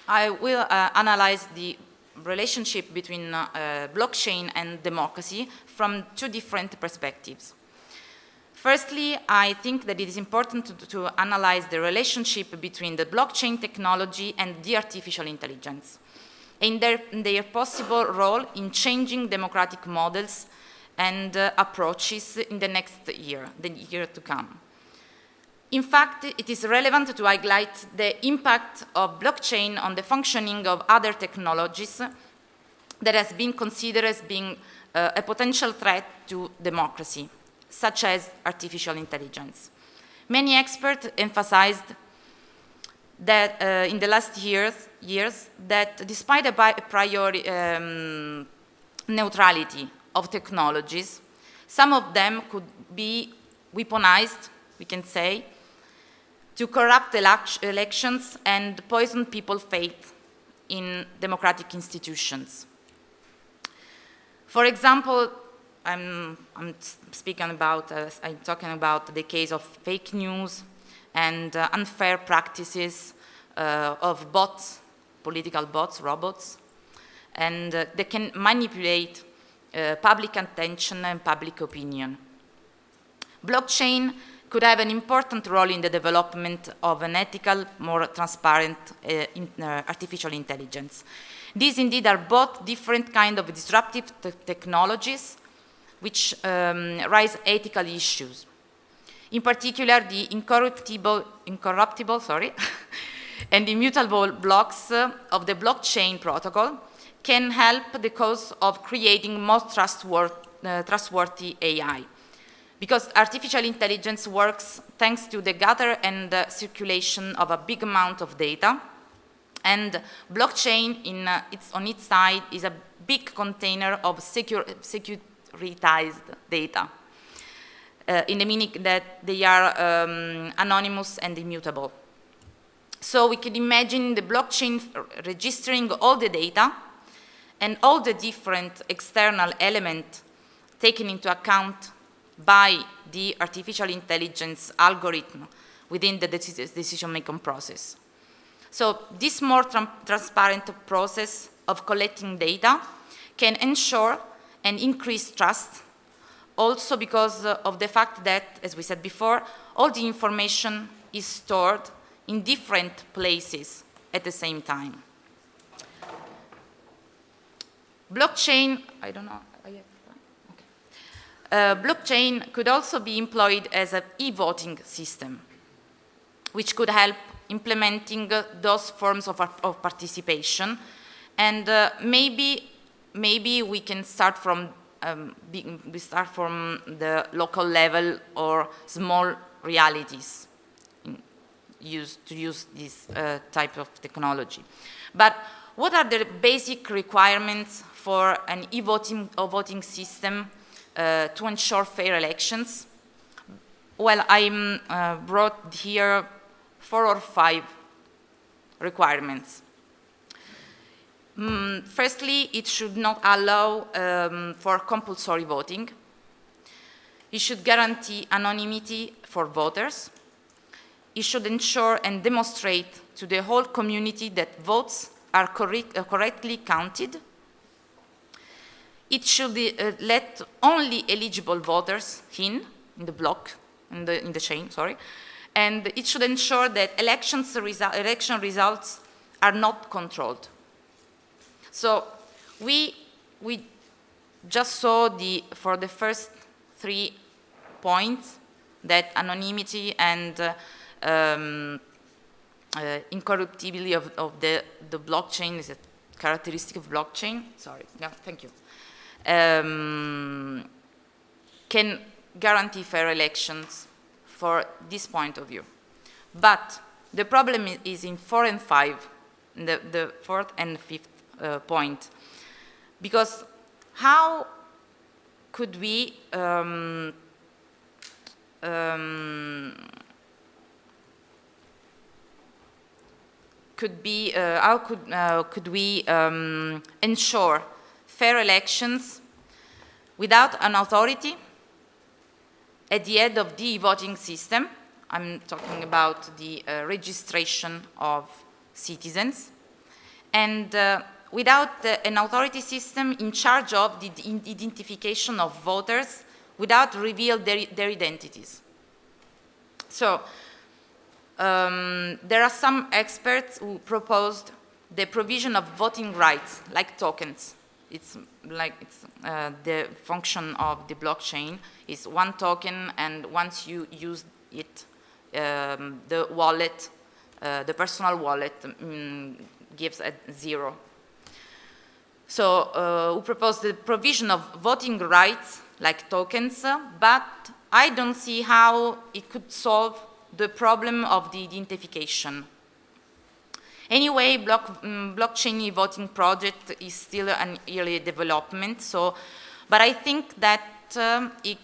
I will analyze the relationship between blockchain and democracy from two different perspectives. Firstly, I think that it is important to analyze the relationship between the blockchain technology and the artificial intelligence. and their possible role in changing democratic models and approaches in the year to come. In fact, it is relevant to highlight the impact of blockchain on the functioning of other technologies that has been considered as being a potential threat to democracy, such as artificial intelligence. Many experts emphasized that in the last years that despite a priori neutrality of technologies, some of them could be weaponized, we can say, to corrupt elections and poison people's faith in democratic institutions. For example, I'm talking about the case of fake news and unfair practices of bots, political bots, robots, and they can manipulate public attention and public opinion. Blockchain could have an important role in the development of an ethical, more transparent artificial intelligence. These indeed are both different kinds of disruptive technologies which raise ethical issues. In particular, the incorruptible and immutable blocks of the blockchain protocol can help the cause of creating more trustworthy AI. Because artificial intelligence works thanks to the gather and circulation of a big amount of data, and blockchain on its side is a big container of securitized data, in the meaning that they are anonymous and immutable. So we could imagine the blockchain registering all the data and all the different external elements taken into account by the artificial intelligence algorithm within the decision-making process. So this more transparent process of collecting data can ensure and increase trust, also because of the fact that, as we said before, all the information is stored in different places at the same time. Blockchain, I don't know. Blockchain could also be employed as an e-voting system, which could help implementing those forms of participation. And maybe we can start from the local level or small realities to use this type of technology. But what are the basic requirements for an e-voting system to ensure fair elections? Well, I brought here 4 or 5 requirements. Firstly, it should not allow for compulsory voting. It should guarantee anonymity for voters. It should ensure and demonstrate to the whole community that votes are correctly counted. It should let only eligible voters in the block, in the chain, sorry. And it should ensure that election results are not controlled. So we just saw for the first 3 points that anonymity and incorruptibility of the blockchain is a characteristic of blockchain. Sorry, no, thank you. Can guarantee fair elections for this point of view. But the problem is in 4 and 5, the 4th and 5th point. Because how could we ensure fair elections without an authority at the head of the voting system? I'm talking about the registration of citizens, and without an authority system in charge of the identification of voters without reveal their identities. So there are some experts who proposed the provision of voting rights, like tokens. It's the function of the blockchain is one token, and once you use it, the wallet, the personal wallet, gives a 0. So we propose the provision of voting rights, like tokens, but I don't see how it could solve the problem of the identification. Anyway, blockchain e-voting project is still an early development, but I think that it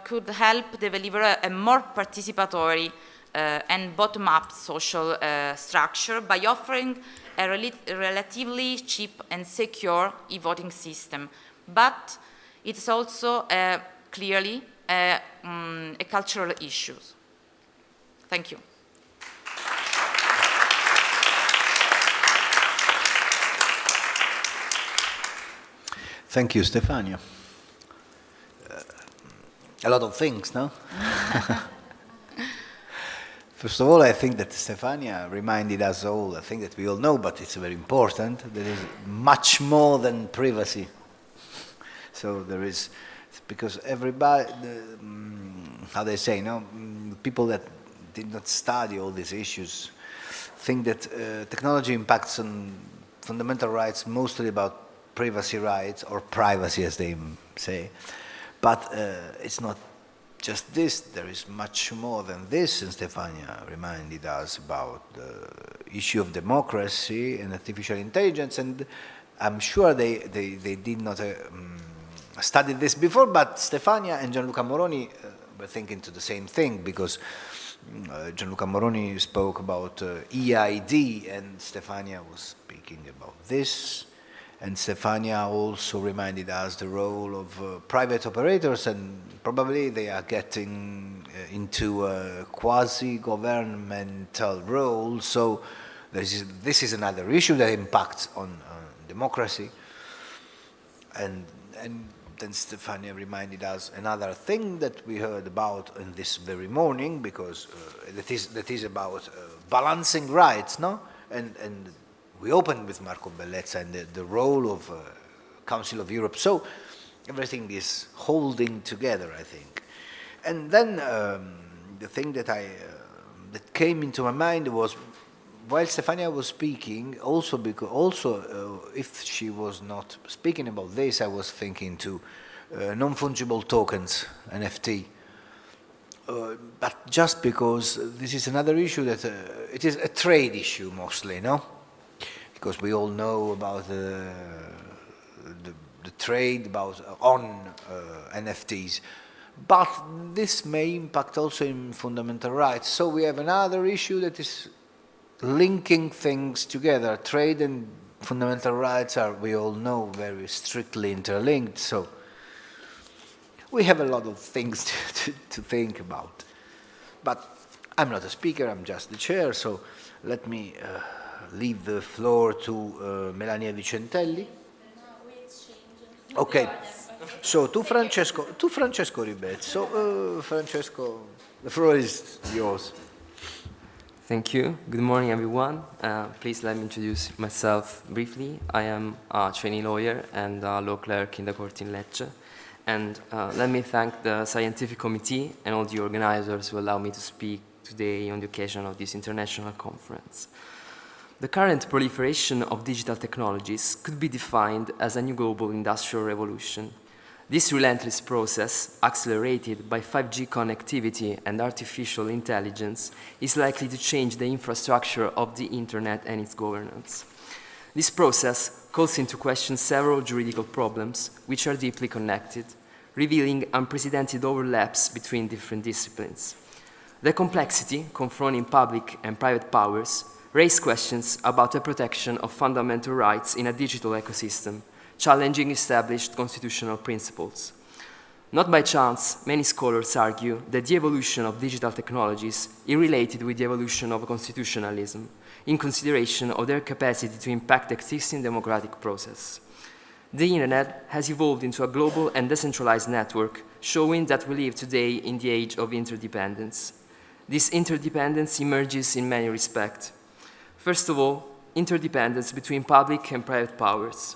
could help deliver a more participatory and bottom-up social structure by offering a relatively cheap and secure e-voting system. But it's also clearly a cultural issue. Thank you. Thank you, Stefania. A lot of things, no? First of all, I think that Stefania reminded us all, a thing that we all know, but it's very important, there is much more than privacy. So there is, because everybody, how they say, no? People that did not study all these issues think that technology impacts on fundamental rights mostly about privacy rights, or privacy as they say, but it's not just this, there is much more than this, and Stefania reminded us about the issue of democracy and artificial intelligence, and I'm sure they did not study this before, but Stefania and Gianluca Moroni were thinking to the same thing, because Gianluca Moroni spoke about EID, and Stefania was speaking about this. And Stefania also reminded us the role of private operators, and probably they are getting into a quasi-governmental role. So this is another issue that impacts on democracy. And then Stefania reminded us another thing that we heard about in this very morning, because that is about balancing rights, no? And we opened with Marco Bellezza and the role of Council of Europe. So everything is holding together, I think. And then the thing that that came into my mind was, while Stefania was speaking, if she was not speaking about this, I was thinking to non-fungible tokens, NFT. But just because this is another issue that it is a trade issue mostly, no? Because we all know about the trade on NFTs, but this may impact also in fundamental rights. So we have another issue that is linking things together. Trade and fundamental rights are, we all know, very strictly interlinked. So we have a lot of things to think about. But I'm not a speaker, I'm just the chair, so let me leave the floor to Melania Vicentelli. Okay, so to Francesco Ribet. So Francesco, the floor is yours. Thank you. Good morning, everyone. Please let me introduce myself briefly. I am a trainee lawyer and a law clerk in the court in Lecce. And let me thank the scientific committee and all the organizers who allow me to speak today on the occasion of this international conference. The current proliferation of digital technologies could be defined as a new global industrial revolution. This relentless process, accelerated by 5G connectivity and artificial intelligence, is likely to change the infrastructure of the internet and its governance. This process calls into question several juridical problems which are deeply connected, revealing unprecedented overlaps between different disciplines. The complexity confronting public and private powers raise questions about the protection of fundamental rights in a digital ecosystem, challenging established constitutional principles. Not by chance, many scholars argue that the evolution of digital technologies is related with the evolution of constitutionalism, in consideration of their capacity to impact the existing democratic process. The internet has evolved into a global and decentralized network, showing that we live today in the age of interdependence. This interdependence emerges in many respects. First of all, interdependence between public and private powers.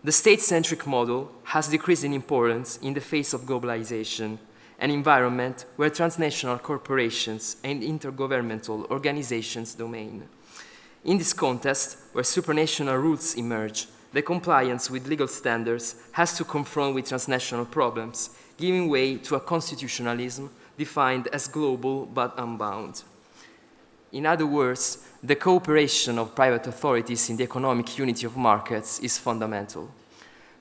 The state-centric model has decreased in importance in the face of globalization, an environment where transnational corporations and intergovernmental organizations domain. In this context, where supranational rules emerge, the compliance with legal standards has to confront with transnational problems, giving way to a constitutionalism defined as global but unbound. In other words, the cooperation of private authorities in the economic unity of markets is fundamental.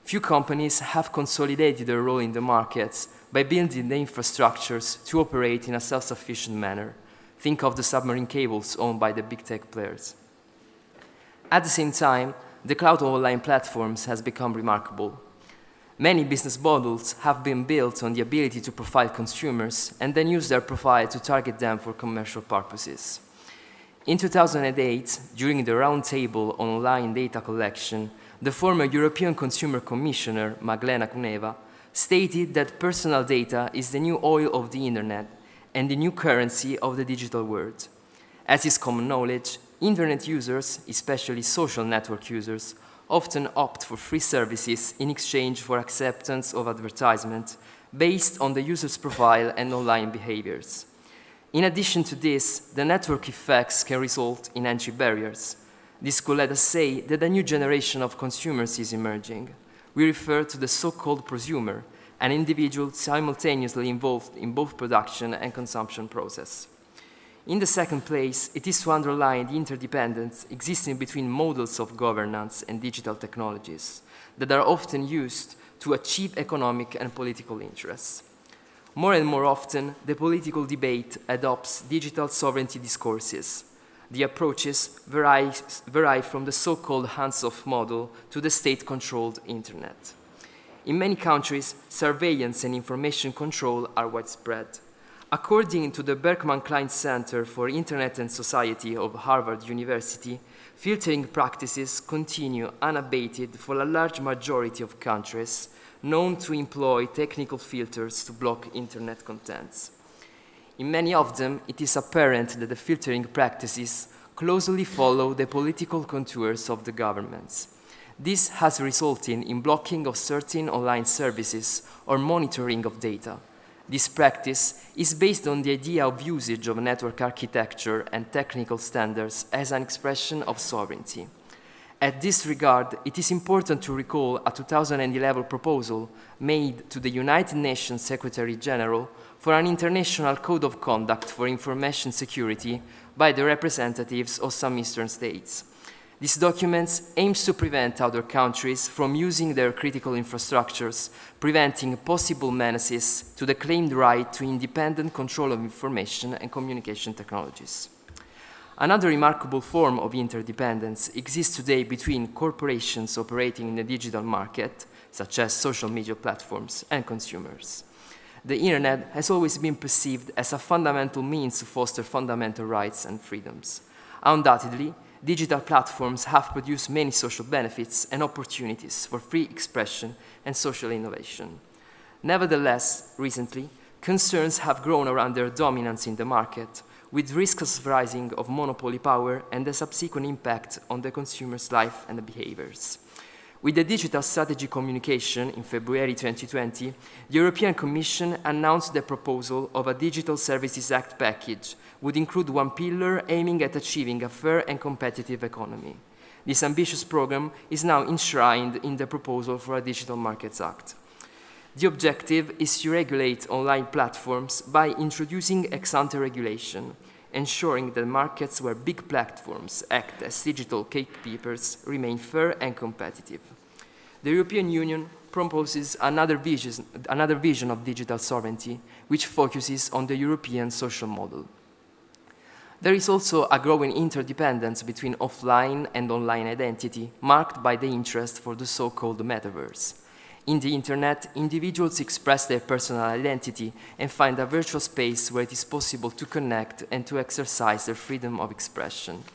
Few companies have consolidated their role in the markets by building the infrastructures to operate in a self-sufficient manner. Think of the submarine cables owned by the big tech players. At the same time, the cloud of online platforms has become remarkable. Many business models have been built on the ability to profile consumers and then use their profile to target them for commercial purposes. In 2008, during the roundtable on online data collection, the former European Consumer Commissioner, Maglena Kuneva, stated that personal data is the new oil of the internet and the new currency of the digital world. As is common knowledge, internet users, especially social network users, often opt for free services in exchange for acceptance of advertisement based on the user's profile and online behaviors. In addition to this, the network effects can result in entry barriers. This could let us say that a new generation of consumers is emerging. We refer to the so-called prosumer, an individual simultaneously involved in both production and consumption process. In the second place, it is to underline the interdependence existing between models of governance and digital technologies that are often used to achieve economic and political interests. More and more often, the political debate adopts digital sovereignty discourses. The approaches vary from the so-called hands-off model to the state-controlled internet. In many countries, surveillance and information control are widespread. According to the Berkman Klein Center for Internet and Society of Harvard University, filtering practices continue unabated for a large majority of countries known to employ technical filters to block internet contents. In many of them, it is apparent that the filtering practices closely follow the political contours of the governments. This has resulted in blocking of certain online services or monitoring of data. This practice is based on the idea of usage of network architecture and technical standards as an expression of sovereignty. At this regard, it is important to recall a 2011 proposal made to the United Nations Secretary General for an international code of conduct for information security by the representatives of some eastern states. This document aims to prevent other countries from using their critical infrastructures, preventing possible menaces to the claimed right to independent control of information and communication technologies. Another remarkable form of interdependence exists today between corporations operating in the digital market, such as social media platforms, and consumers. The internet has always been perceived as a fundamental means to foster fundamental rights and freedoms. Undoubtedly, digital platforms have produced many social benefits and opportunities for free expression and social innovation. Nevertheless, recently, concerns have grown around their dominance in the market, with risks rising of monopoly power and the subsequent impact on the consumer's life and behaviors. With the Digital Strategy Communication in February 2020, the European Commission announced the proposal of a Digital Services Act package, would include one pillar aiming at achieving a fair and competitive economy. This ambitious program is now enshrined in the proposal for a Digital Markets Act. The objective is to regulate online platforms by introducing ex-ante regulation, ensuring that markets where big platforms act as digital gatekeepers remain fair and competitive. The European Union proposes another vision of digital sovereignty, which focuses on the European social model. There is also a growing interdependence between offline and online identity, marked by the interest for the so-called metaverse. In the internet, individuals express their personal identity and find a virtual space where it is possible to connect and to exercise their freedom of expression.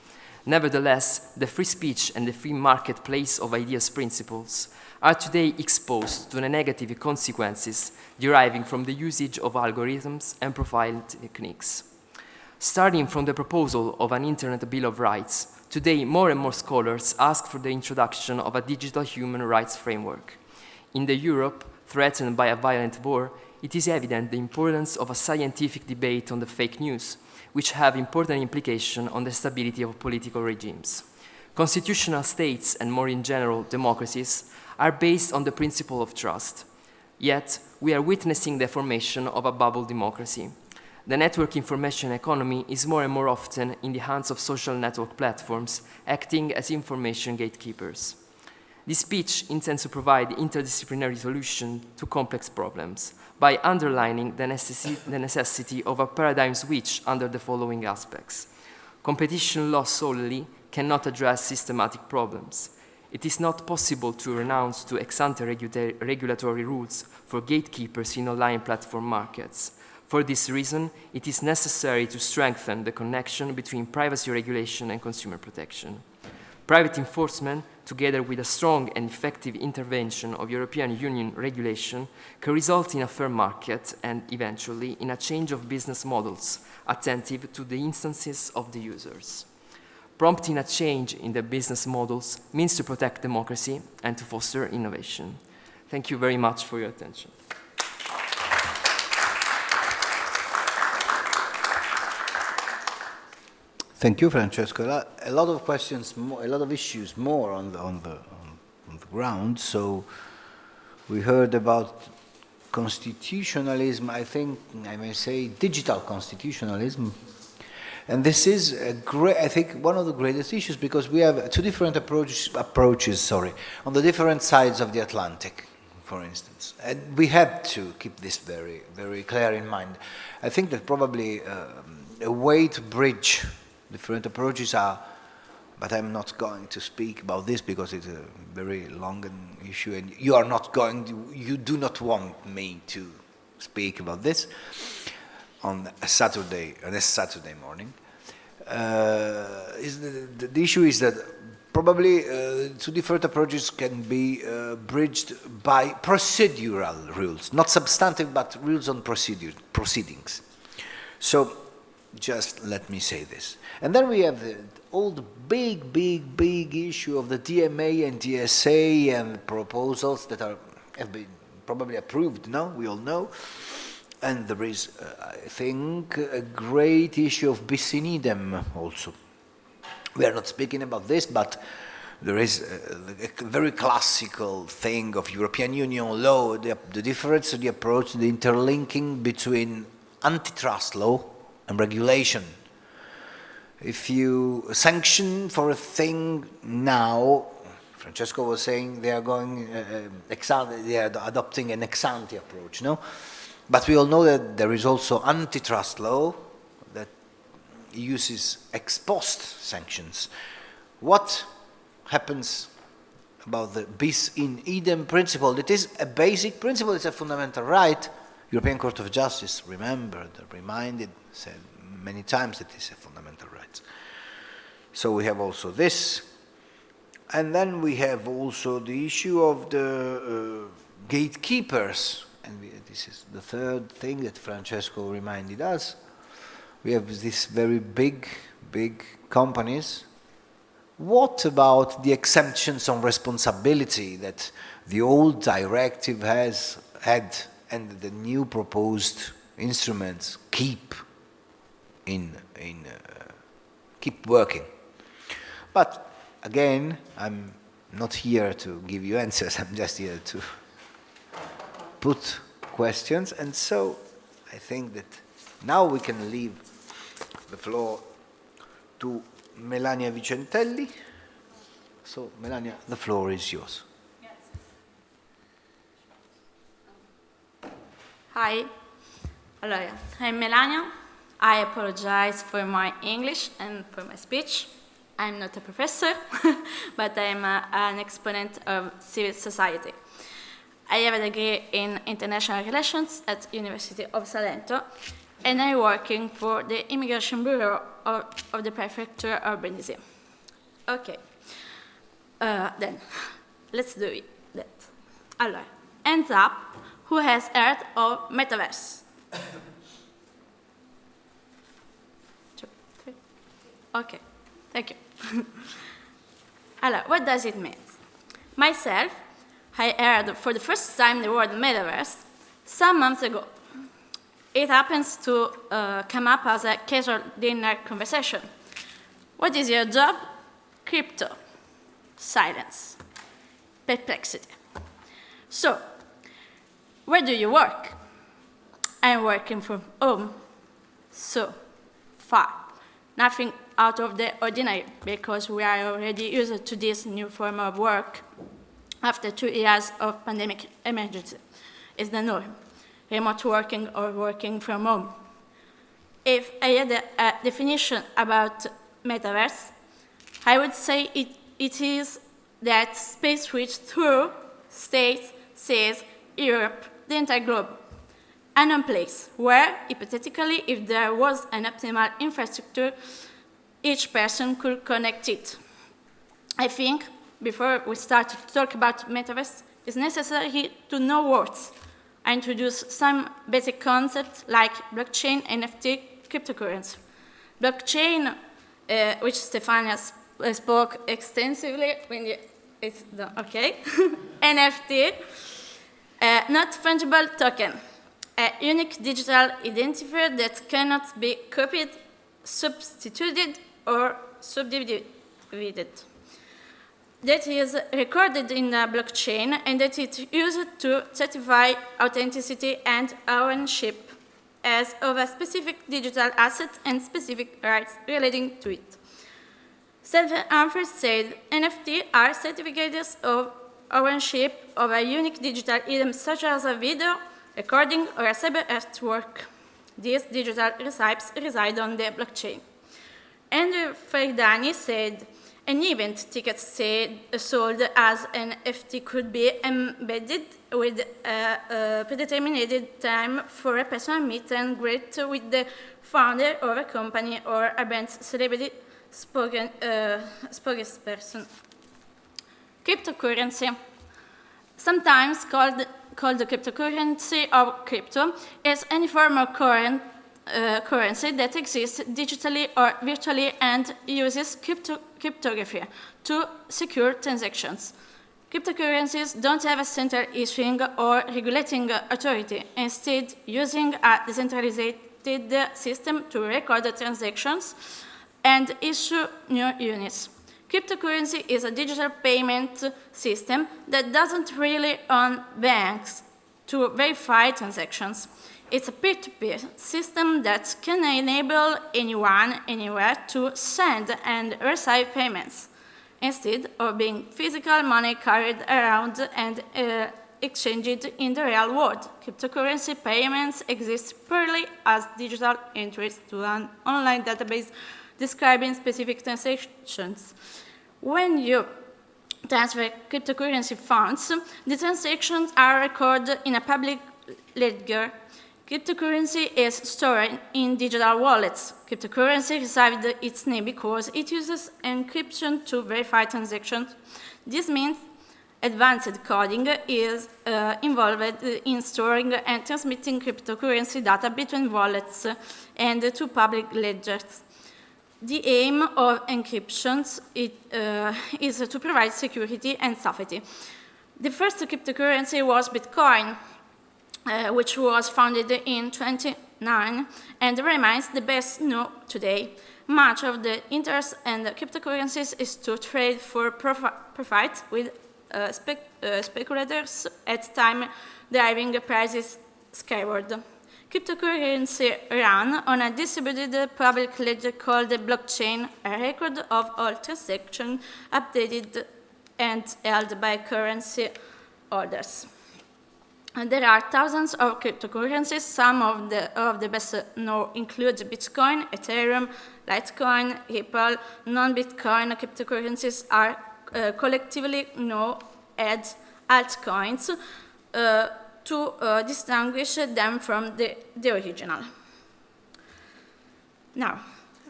Nevertheless, the free speech and the free marketplace of ideas principles are today exposed to the negative consequences deriving from the usage of algorithms and profile techniques. Starting from the proposal of an Internet Bill of Rights Today, more and more scholars ask for the introduction of a digital human rights framework. In the Europe threatened by a violent war, it is evident the importance of a scientific debate on the fake news, which have important implications on the stability of political regimes. Constitutional states, and more in general, democracies, are based on the principle of trust. Yet, we are witnessing the formation of a bubble democracy. The network information economy is more and more often in the hands of social network platforms, acting as information gatekeepers. This speech intends to provide interdisciplinary solution to complex problems by underlining the necessity of a paradigm switch under the following aspects. Competition law solely cannot address systematic problems. It is not possible to renounce to ex-ante regulatory rules for gatekeepers in online platform markets. For this reason, it is necessary to strengthen the connection between privacy regulation and consumer protection. Private enforcement, together with a strong and effective intervention of European Union regulation, can result in a fair market and eventually in a change of business models attentive to the instances of the users. Prompting a change in the business models means to protect democracy and to foster innovation. Thank you very much for your attention. Thank you, Francesco. A lot of questions, a lot of issues more on the ground. So we heard about constitutionalism, I think I may say digital constitutionalism. And this is I think one of the greatest issues, because we have two different approaches on the different sides of the Atlantic, for instance. And we have to keep this very, very clear in mind. I think that probably a way to bridge different approaches are, but I'm not going to speak about this because it's a very long issue, and you do not want me to speak about this on a Saturday morning. The issue is that probably two different approaches can be bridged by procedural rules, not substantive, but rules on proceedings. So just let me say this. And then we have all the big issue of the DMA and DSA and proposals that have been probably approved now, we all know. And there is, I think, a great issue of bis in idem also. We are not speaking about this, but there is a very classical thing of European Union law, the difference, the approach, the interlinking between antitrust law and regulation. If you sanction for a thing now, Francesco was saying they are adopting an ex-ante approach, no? But we all know that there is also antitrust law that uses ex post sanctions. What happens about the bis in idem principle? It is a basic principle, it's a fundamental right. European Court of Justice reminded, said many times that it's a fundamental right. So we have also this. And then we have also the issue of the gatekeepers. And this is the third thing that Francesco reminded us. We have these very big companies. What about the exemptions on responsibility that the old directive has had and the new proposed instruments keep working? But again, I'm not here to give you answers. I'm just here to put questions. And so I think that now we can leave the floor to Melania Vicentelli. So Melania, the floor is yours. Yes. Hi. Allora, I'm Melania. I apologize for my English and for my speech. I'm not a professor, but I'm an exponent of civil society. I have a degree in international relations at University of Salento, and I'm working for the Immigration Bureau of the Prefecture of Brindisi. Okay, then, let's do it. Allora, hands up, who has heard of metaverse? 2, 3. Okay, thank you. What does it mean? Myself, I heard for the first time the word metaverse some months ago. It happens to come up as a casual dinner conversation. What is your job? Crypto. Silence. Perplexity. So, where do you work? I'm working from home. So, far. Nothing out of the ordinary, because we are already used to this new form of work after 2 years of pandemic emergency. It's the norm, remote working or working from home. If I had a definition about metaverse, I would say it is that space which through states, seas, Europe, the entire globe, and a place where, hypothetically, if there was an optimal infrastructure, each person could connect it. I think, before we start to talk about metaverse, it's necessary to know words. I introduce some basic concepts like blockchain, NFT, cryptocurrency. Blockchain, which Stefania spoke extensively, when it's done, okay. NFT, not fungible token, a unique digital identifier that cannot be copied, substituted, or subdivided. That is recorded in the blockchain and that it used to certify authenticity and ownership as of a specific digital asset and specific rights relating to it. Stephen Humphrey said NFT are certificates of ownership of a unique digital item such as a video, recording, or a cyber artwork. These digital receipts reside on the blockchain. Andrew Ferdani said, an event ticket sold as an NFT could be embedded with a predetermined time for a personal meet and greet with the founder of a company or a brand's celebrity spokesperson. Cryptocurrency, sometimes called the cryptocurrency or crypto, is any form of currency that exists digitally or virtually and uses cryptography to secure transactions. Cryptocurrencies don't have a central issuing or regulating authority, instead using a decentralized system to record the transactions and issue new units. Cryptocurrency is a digital payment system that doesn't rely on banks to verify transactions. It's a peer-to-peer system that can enable anyone, anywhere to send and receive payments, instead of being physical money carried around and exchanged in the real world. Cryptocurrency payments exist purely as digital entries to an online database describing specific transactions. When you transfer cryptocurrency funds, the transactions are recorded in a public ledger. Cryptocurrency is stored in digital wallets. Cryptocurrency received its name because it uses encryption to verify transactions. This means advanced coding is involved in storing and transmitting cryptocurrency data between wallets and two public ledgers. The aim of encryption is to provide security and safety. The first cryptocurrency was Bitcoin, which was founded in 2009 and remains the best known today. Much of the interest in cryptocurrencies is to trade for profit with speculators at time driving prices skyward. Cryptocurrency run on a distributed public ledger called the blockchain, a record of all transactions updated and held by currency holders. And there are thousands of cryptocurrencies. Some of the best known include Bitcoin, Ethereum, Litecoin, Ripple. Non-Bitcoin cryptocurrencies are collectively known as altcoins to distinguish them from the original. Now,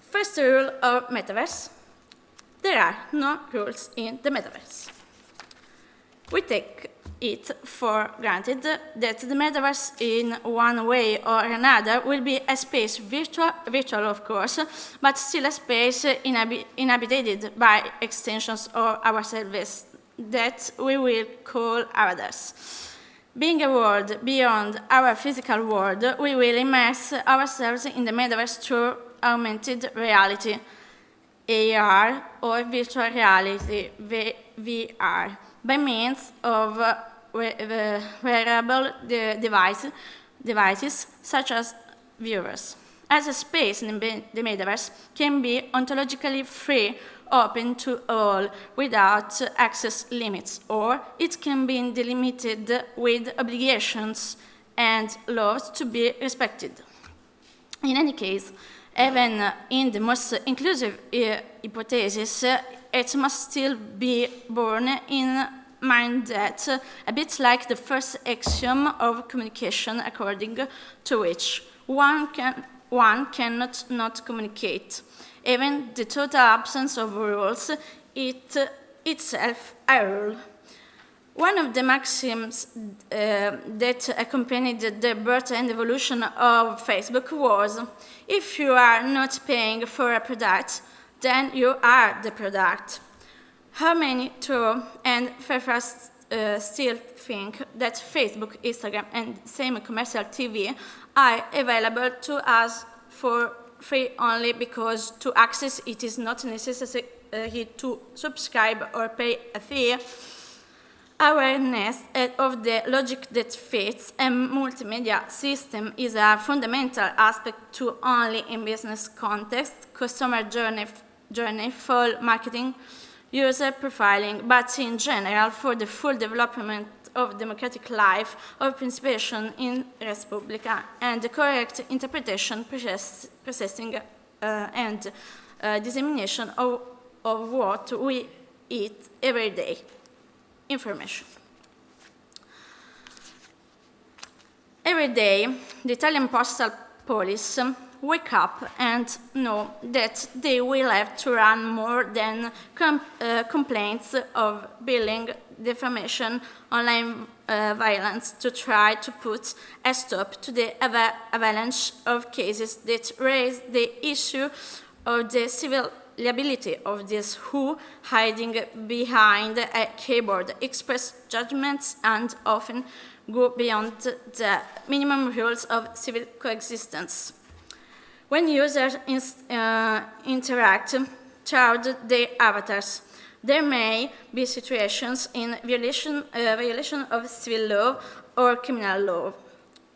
first rule of metaverse. There are no rules in the metaverse. We take it for granted that the metaverse in one way or another will be a space virtual of course, but still a space inhabited by extensions of ourselves that we will call avatars. Being a world beyond our physical world, we will immerse ourselves in the metaverse through augmented reality, AR, or virtual reality, VR, by means of wearable devices such as viewers. As a space in the metaverse can be ontologically free, open to all, without access limits, or it can be delimited with obligations and laws to be respected. In any case, even in the most inclusive hypothesis, it must still be borne in mind that, a bit like the first axiom of communication, according to which one cannot not communicate, even the total absence of rules itself a rule. One of the maxims that accompanied the birth and evolution of Facebook was, if you are not paying for a product, then you are the product. How many true and fairfax still think that Facebook, Instagram, and same commercial TV are available to us for free only because to access it is not necessary to subscribe or pay a fee? Awareness of the logic that fits a multimedia system is a fundamental aspect to only in business context, customer journey, full marketing, user profiling, but in general for the full development of democratic life, of participation in res publica, and the correct interpretation, processing, and dissemination of what we eat every day. Information. Every day, the Italian Postal Police wake up and know that they will have to run more than complaints of billing, defamation, online violence to try to put a stop to the avalanche of cases that raise the issue of the civil liability of those who, hiding behind a keyboard, express judgments and often go beyond the minimum rules of civil coexistence. When users interact through their avatars, there may be situations in violation of civil law or criminal law.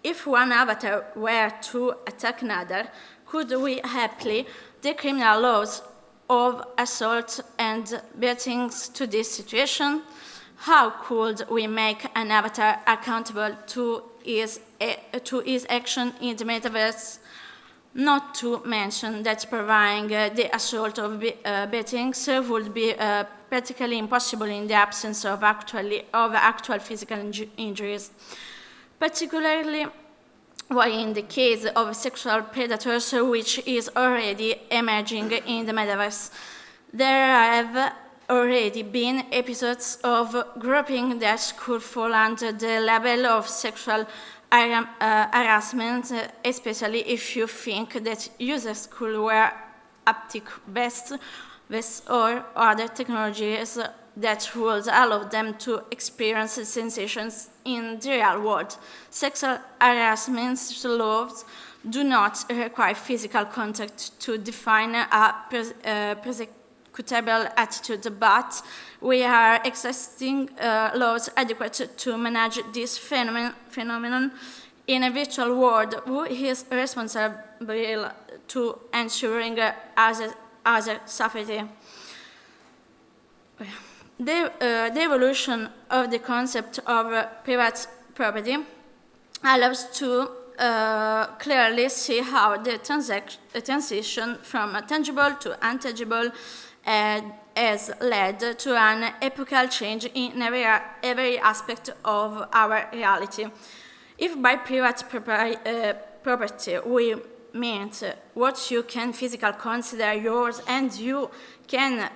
If one avatar were to attack another, could we apply the criminal laws of assault and beatings to this situation? How could we make an avatar accountable to his action in the metaverse? Not to mention that providing the assault of beatings would be practically impossible in the absence of actual physical injuries, particularly while in the case of sexual predators, which is already emerging in the metaverse. There have already been episodes of grouping that could fall under the label of sexual harassment, especially if you think that users could wear haptic vests or other technologies that would allow them to experience sensations in the real world. Sexual harassment laws do not require physical contact to define a prosecutable attitude, but we are existing laws adequate to manage this phenomenon in a virtual world. Who is responsible to ensuring other safety? The evolution of the concept of private property allows to clearly see how the transition from tangible to intangible has led to an epochal change in every aspect of our reality. If by private property we meant what you can physically consider yours and you can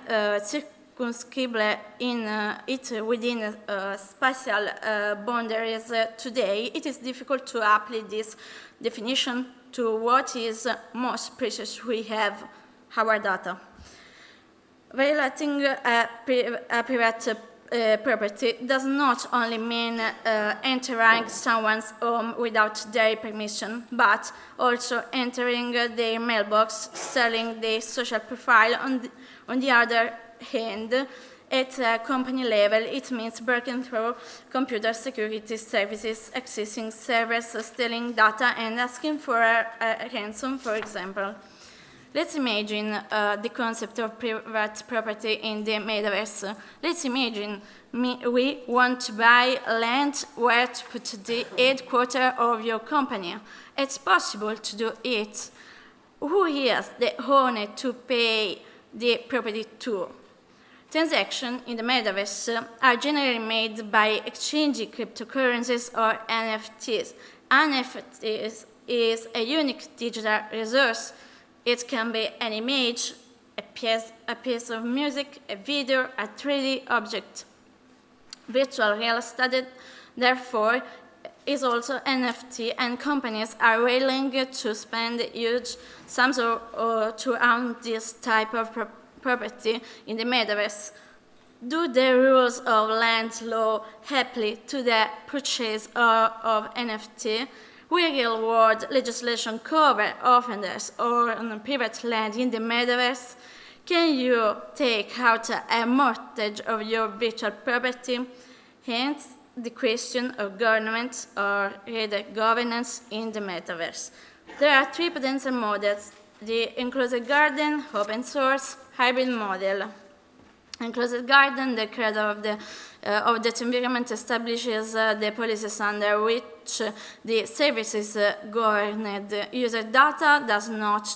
circumscribe it within spatial boundaries today, it is difficult to apply this definition to what is most precious we have, our data. Violating a private property does not only mean entering someone's home without their permission, but also entering their mailbox, selling their social profile. On the other hand, at a company level, it means breaking through computer security services, accessing servers, stealing data, and asking for a ransom, for example. Let's imagine the concept of private property in the metaverse. Let's imagine we want to buy land where to put the headquarters of your company. It's possible to do it. Who is the owner to pay the property to? Transactions in the metaverse are generally made by exchanging cryptocurrencies or NFTs. NFTs is a unique digital resource. It can be an image, a piece of music, a video, a 3D object. Virtual real estate, therefore, is also NFT, and companies are willing to spend huge sums to own this type of property in the metaverse. Do the rules of land law apply to the purchase of NFT? Will real-world legislation cover offenders or on private land in the metaverse? Can you take out a mortgage of your virtual property? Hence, the question of government or rather governance in the metaverse. There are three potential models: the enclosed garden, open source, hybrid model. Enclosed garden, the creator of that environment establishes the policies under which the services governed. User data does not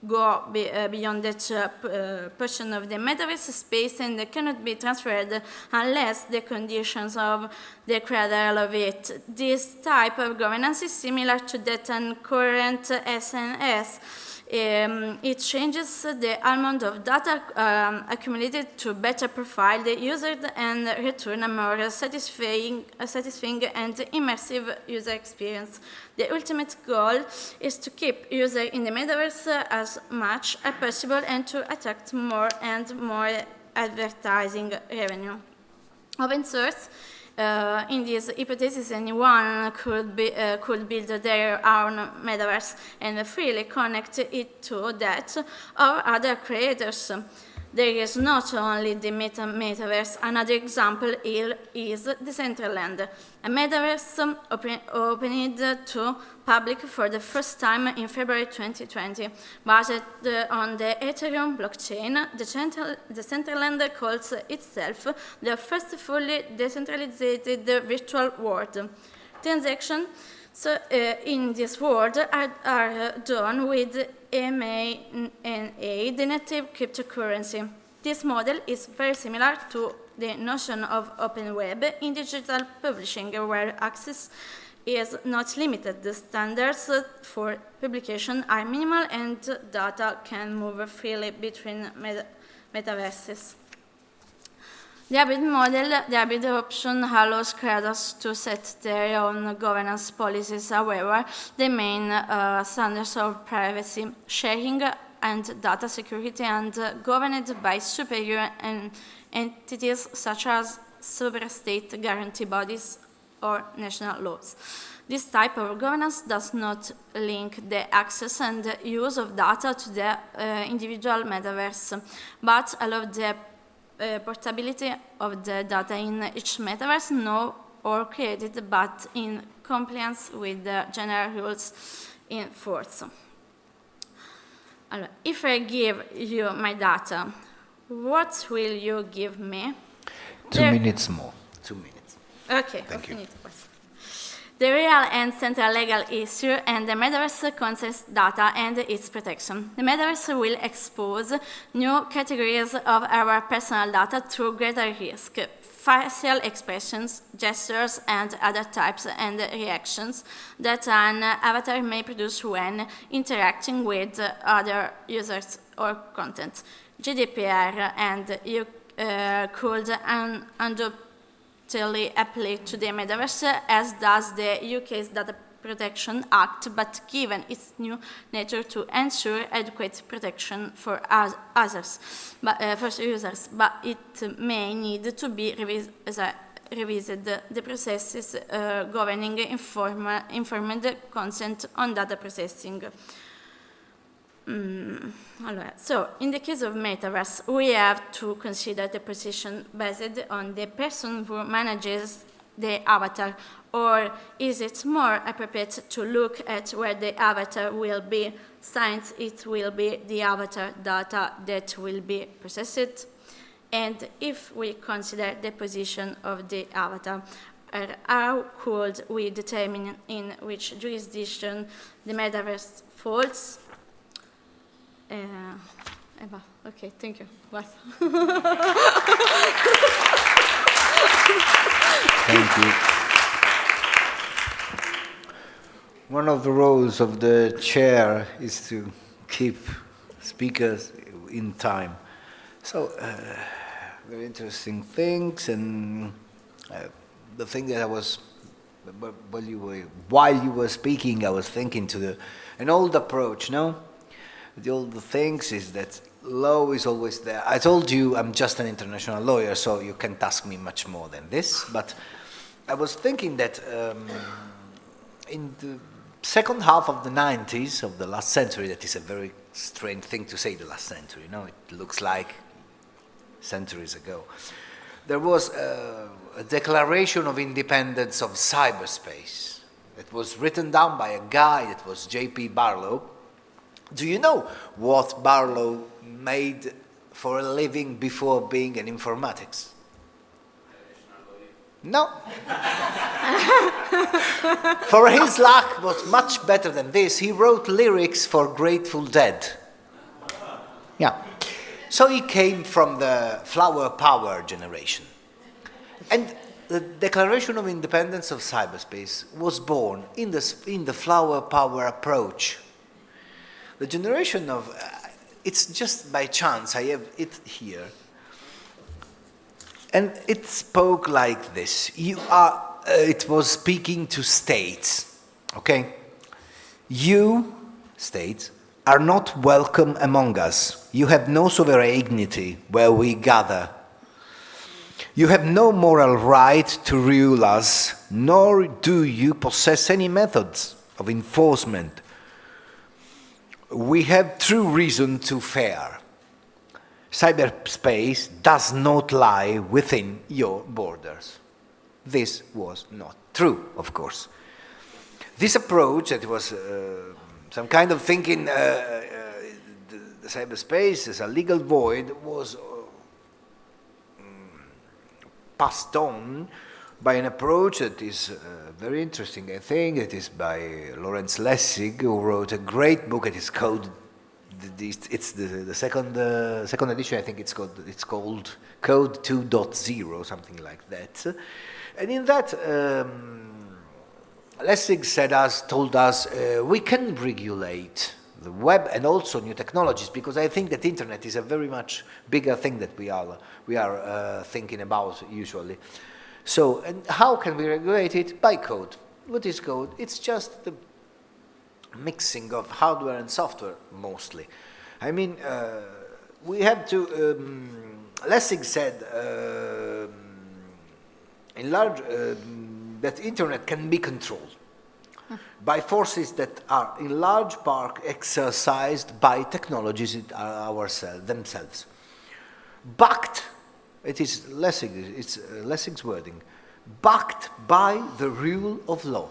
go beyond that portion of the metaverse space and cannot be transferred unless the conditions of the creator of it. This type of governance is similar to that on current SNS. It changes the amount of data accumulated to better profile the user and return a more satisfying and immersive user experience. The ultimate goal is to keep users in the metaverse as much as possible and to attract more and more advertising revenue. Open source. In this hypothesis, anyone could build their own metaverse and freely connect it to that of other creators. There is not only the metaverse. Another example is Decentraland, a metaverse opened to public for the first time in February 2020. Based on the Ethereum blockchain, Decentraland calls itself the first fully decentralized virtual world. Transactions in this world are done with MANA, the native cryptocurrency. This model is very similar to the notion of open web in digital publishing, where access is not limited. The standards for publication are minimal and data can move freely between metaverses. The hybrid model, the hybrid option, allows creators to set their own governance policies. However, the main standards of privacy, sharing, and data security are governed by superior entities such as super-state guarantee bodies or national laws. This type of governance does not link the access and use of data to the individual metaverse, but allows the portability of the data in each metaverse, no or created, but in compliance with the general rules in force. If I give you my data, what will you give me? 2 minutes more. 2 minutes. Okay, Thank you. The real and central legal issue and the metaverse concerns data and its protection. The metaverse will expose new categories of our personal data through greater risk, facial expressions, gestures, and other types and reactions that an avatar may produce when interacting with other users or content. GDPR and could undoubtedly apply to the metaverse, as does the UK's Data Protection Act, but given its new nature to ensure adequate protection for others, for users, but it may need to be revisit the processes governing informed consent on data processing. So, in the case of metaverse, we have to consider the position based on the person who manages the avatar, or is it more appropriate to look at where the avatar will be, since it will be the avatar data that will be processed? And if we consider the position of the avatar, how could we determine in which jurisdiction the metaverse falls? Eva, okay, thank you. What? Thank you. One of the roles of the chair is to keep speakers in time. So, very interesting things, and the thing that I was, while you were speaking, I was thinking to an old approach, no? The old things is that law is always there. I told you I'm just an international lawyer, so you can't ask me much more than this, but I was thinking that in the second half of the 90s of the last century, that is a very strange thing to say, the last century, you know, it looks like centuries ago, there was a Declaration of Independence of Cyberspace. It was written down by a guy that was J.P. Barlow. Do you know what Barlow made for a living before being an informatics? No. For his luck was much better than this. He wrote lyrics for Grateful Dead. Yeah. So he came from the flower power generation. And the Declaration of Independence of Cyberspace was born in the flower power approach. The generation of, it's just by chance, I have it here. And it spoke like this. It was speaking to states, okay? You, states, are not welcome among us. You have no sovereignty where we gather. You have no moral right to rule us, nor do you possess any methods of enforcement. We have true reason to fear. Cyberspace does not lie within your borders. This was not true, of course. This approach, that was some kind of thinking the cyberspace is a legal void, was passed on by an approach that is very interesting. I think it is by Lawrence Lessig, who wrote a great book. It is called, it's the second edition. I think it's called Code 2.0, something like that. And in that, Lessig told us we can regulate the web and also new technologies, because I think that internet is a very much bigger thing that we are thinking about usually. So, and how can we regulate it? By code. What is code? It's just the mixing of hardware and software, mostly. I mean, we have to, Lessig said, that internet can be controlled by forces that are in large part exercised by technologies themselves. Backed, it is Lessig's wording, backed by the rule of law.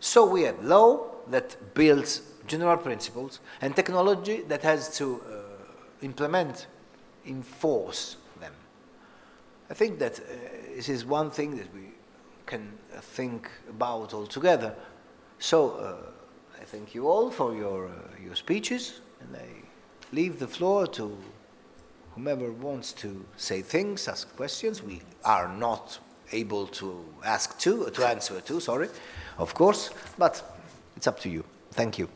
So we have law that builds general principles and technology that has to enforce them. I think that this is one thing that we can think about all together. So I thank you all for your speeches, and I leave the floor to whomever wants to say things, ask questions. We are not able to answer to, sorry, of course, but it's up to you. Thank you.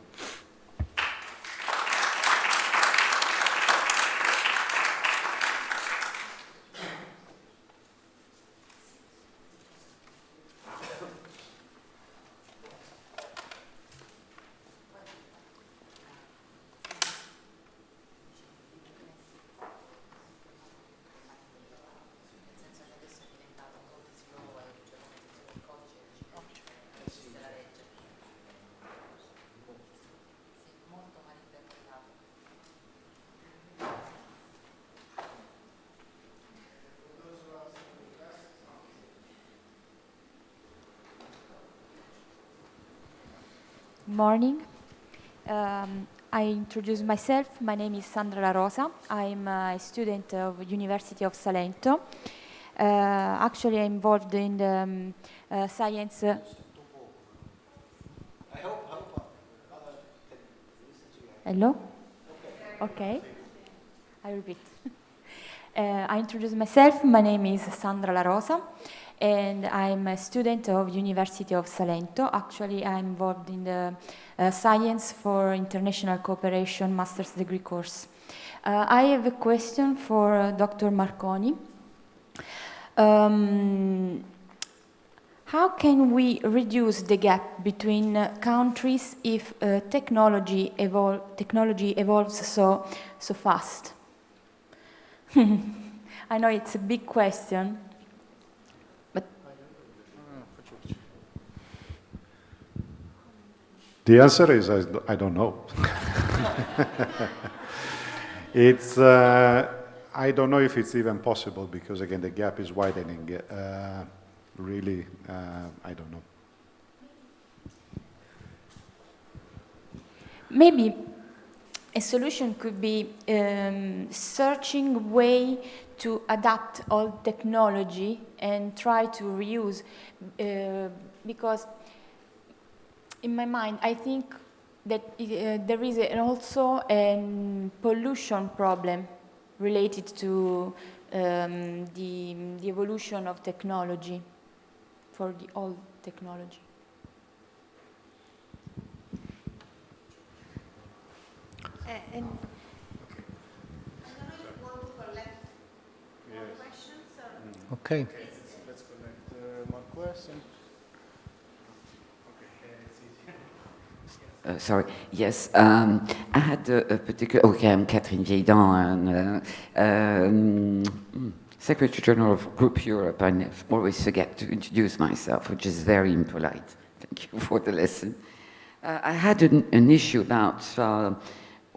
Morning. I introduce myself. My name is Sandra La Rosa. I'm a student of University of Salento. Actually, I'm involved in the science. Hello? Okay. I repeat. I introduce myself. My name is Sandra La Rosa, and I'm a student of University of Salento. Actually, I'm involved in the Science for International Cooperation Master's Degree course. I have a question for Dr. Marconi. How can we reduce the gap between countries if technology evolves so fast? I know it's a big question, but The answer is I don't know. It's I don't know if it's even possible because again the gap is widening. Really, I don't know. maybe a solution could be searching way to adapt all technology and try to reuse, because in my mind I think that there is also a pollution problem related to the evolution of technology, for the old technology. And I don't know if you want to collect more questions or... Okay. Let's collect more questions. Sorry. Yes, I had a particular. Okay, I'm Catherine Vieildan, and Secretary General of Group Europe. I always forget to introduce myself, which is very impolite. Thank you for the lesson. I had an issue about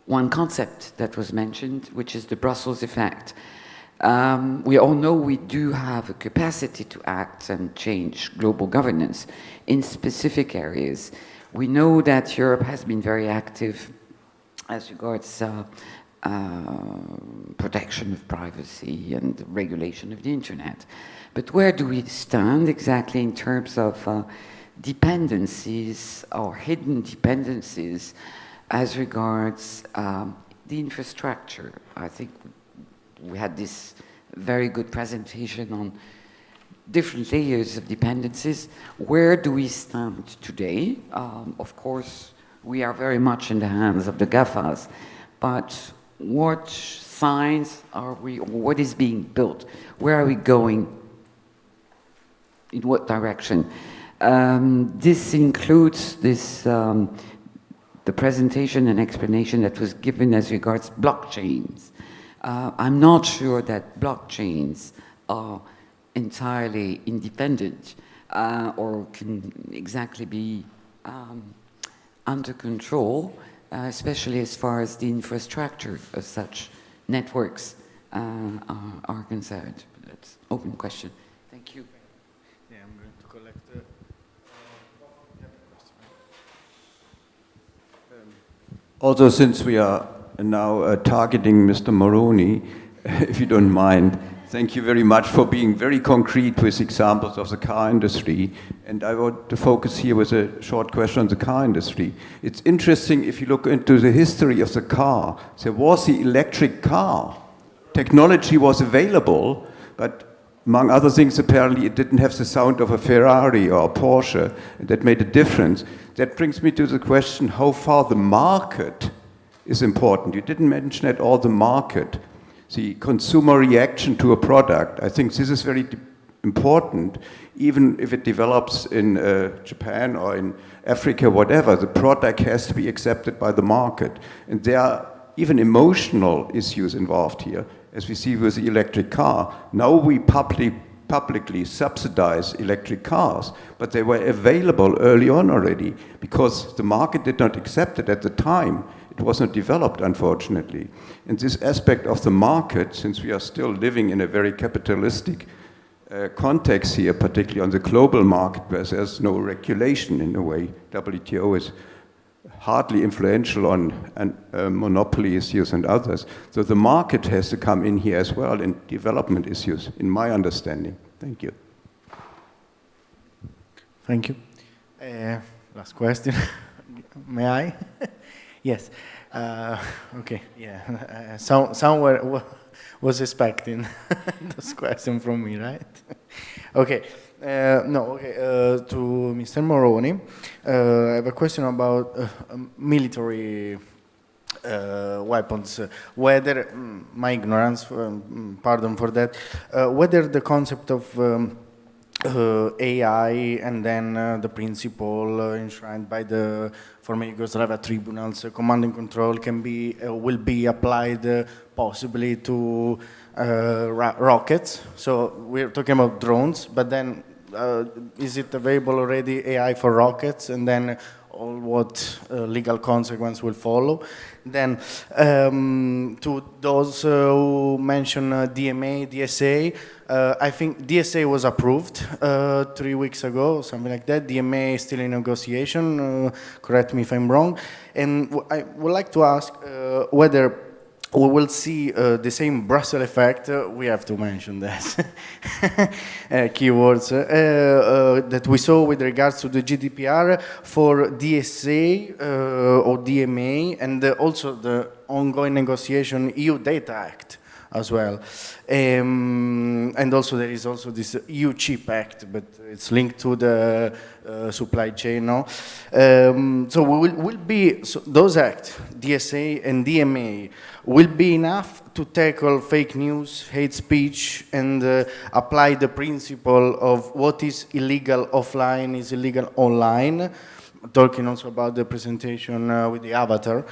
one concept that was mentioned, which is the Brussels effect. We all know we do have a capacity to act and change global governance in specific areas. We know that Europe has been very active as regards protection of privacy and regulation of the internet. But where do we stand exactly in terms of dependencies or hidden dependencies as regards the infrastructure? I think we had this very good presentation on different layers of dependencies. Where do we stand today? Of course, we are very much in the hands of the GAFAs, but what signs are we, what is being built? Where are we going? In what direction? This includes this, the presentation and explanation that was given as regards blockchains. I'm not sure that blockchains are entirely independent or can exactly be under control, especially as far as the infrastructure of such networks are concerned. That's an open question. Thank you. Yeah, I'm going to collect. Also, since we are now targeting Mr. Moroni, if you don't mind, thank you very much for being very concrete with examples of the car industry. And I want to focus here with a short question on the car industry. It's interesting if you look into the history of the car. There was the electric car. Technology was available, but among other things, apparently it didn't have the sound of a Ferrari or a Porsche, and that made a difference. That brings me to the question how far the market is important. You didn't mention at all the market. The consumer reaction to a product. I think this is very important, even if it develops in Japan or in Africa, whatever, the product has to be accepted by the market. And there are even emotional issues involved here, as we see with the electric car. Now we publicly subsidize electric cars, but they were available early on already because the market did not accept it at the time. It was not developed, unfortunately. And this aspect of the market, since we are still living in a very capitalistic context here, particularly on the global market, where there's no regulation in a way. WTO is hardly influential on monopoly issues and others. So the market has to come in here as well in development issues, in my understanding. Thank you. Thank you. Last question. May I? Yes. Okay. Yeah. Somewhere was expecting this question from me, right? Okay. No. Okay. To Mr. Moroni, I have a question about military weapons. Whether my ignorance, pardon for that, whether the concept of AI and then the principle enshrined by the former Yugoslavia tribunals, command and control can be will be applied possibly to rockets. So we're talking about drones, but then is it available already AI for rockets, and then all what legal consequence will follow? Then to those who mention DMA, DSA, I think DSA was approved 3 weeks ago, something like that. DMA is still in negotiation, correct me if I'm wrong. And I would like to ask whether we will see the same Brussels effect, we have to mention that, keywords, that we saw with regards to the GDPR for DSA or DMA, and also the ongoing negotiation EU Data Act as well. And also there is also this EU Chip Act, but it's linked to the supply chain, no? So will be, so those acts, DSA and DMA, will be enough to tackle fake news, hate speech, and apply the principle of what is illegal offline is illegal online, talking also about the presentation with the avatar.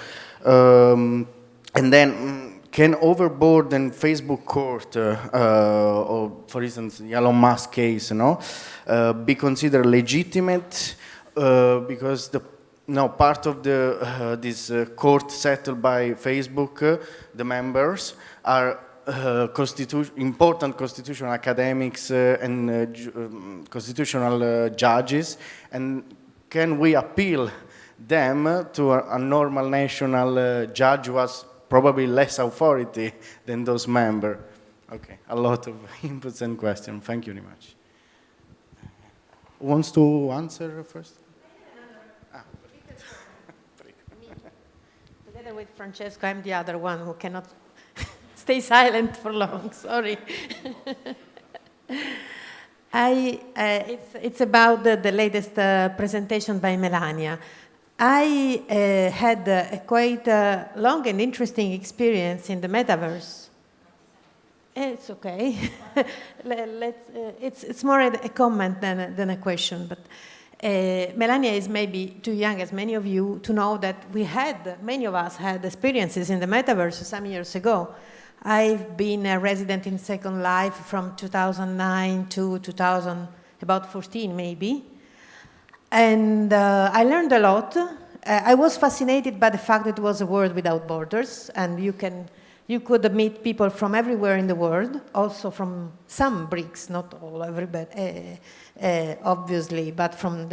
And then can overboard and Facebook court, or for instance, the Elon Musk case, no, be considered legitimate because part of the this court settled by Facebook, the members are important constitutional academics and constitutional judges, and can we appeal them to a normal national judge who has probably less authority than those members? Okay, a lot of inputs and questions. Thank you very much. Who wants to answer first? Together with Francesco, I'm the other one who cannot stay silent for long. Sorry. It's about the latest presentation by Melania. I had a quite long and interesting experience in the metaverse. It's okay. It's more a comment than a question. But Melania is maybe too young, as many of you, to know that many of us had experiences in the metaverse some years ago. I've been a resident in Second Life from 2009 to about 14 maybe. And I learned a lot. I was fascinated by the fact that it was a world without borders, and you could meet people from everywhere in the world, also from some BRICS, not all, everybody, obviously, but from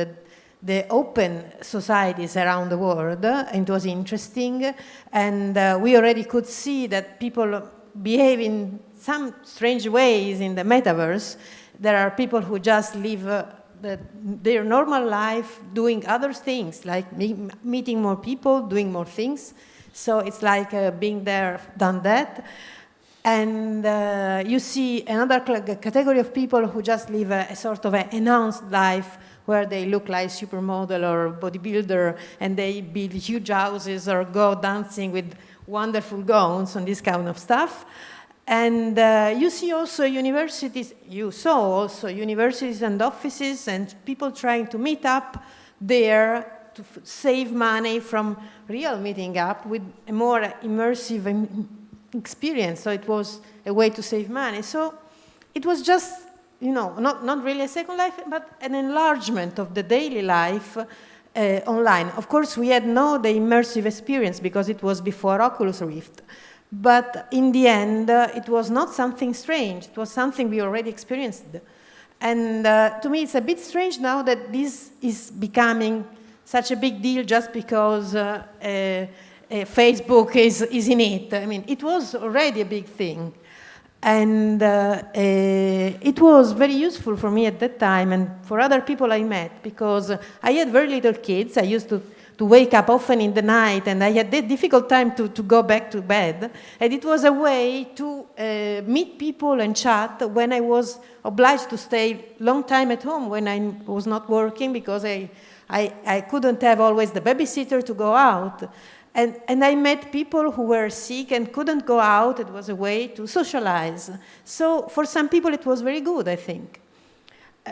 the open societies around the world. It was interesting, and we already could see that people behave in some strange ways in the metaverse. There are people who just live their normal life doing other things, like meeting more people, doing more things. So it's like being there, done that. And you see another category of people who just live a sort of an enhanced life where they look like supermodel or bodybuilder, and they build huge houses or go dancing with wonderful gowns and this kind of stuff. And you saw also universities and offices and people trying to meet up there to save money from real meeting up with a more immersive experience. So it was a way to save money. So it was just, not really a Second Life, but an enlargement of the daily life online. Of course, we had the immersive experience because it was before Oculus Rift. But in the end, it was not something strange. It was something we already experienced. And to me, it's a bit strange now that this is becoming such a big deal just because Facebook is in it. I mean, it was already a big thing. And it was very useful for me at that time and for other people I met, because I had very little kids. I used to wake up often in the night, and I had a difficult time to go back to bed. And it was a way to meet people and chat when I was obliged to stay long time at home when I was not working, because I couldn't have always the babysitter to go out. And I met people who were sick and couldn't go out. It was a way to socialize. So for some people it was very good, I think.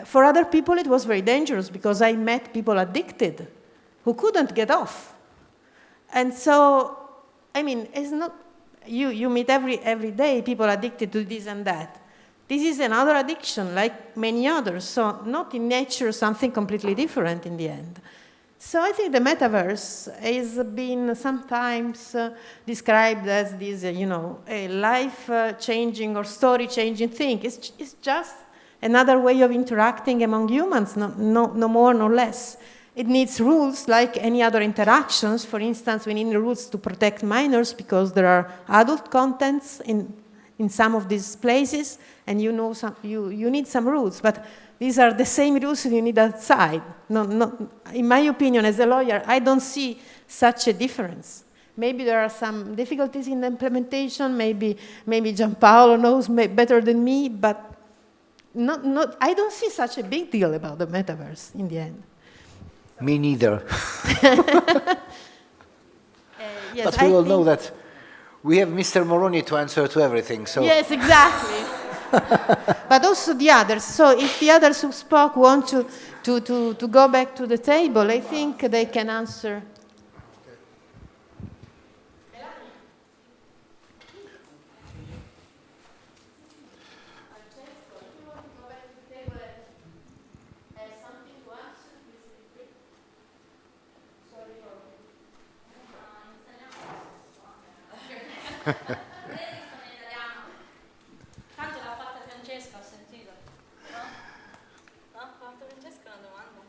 For other people it was very dangerous, because I met people addicted who couldn't get off. And so, I mean, it's not, you meet every day people addicted to this and that. This is another addiction, like many others, so not in nature something completely different in the end. So I think the metaverse has been sometimes described as this, a life-changing or story-changing thing. It's just another way of interacting among humans, no more, no less. It needs rules like any other interactions. For instance, we need rules to protect minors because there are adult contents in some of these places, and you need some rules. But these are the same rules you need outside. No, in my opinion, as a lawyer, I don't see such a difference. Maybe there are some difficulties in the implementation. Maybe Gianpaolo knows better than me, but I don't see such a big deal about the metaverse in the end. Me neither. Yes, but we all know that we have Mr. Moroni to answer to everything. So yes, exactly. But also the others. So if the others who spoke want to go back to the table, I think they can answer. Tanto l'ha fatta Francesca, ho sentito. No? No? Ha fatto Francesca una domanda?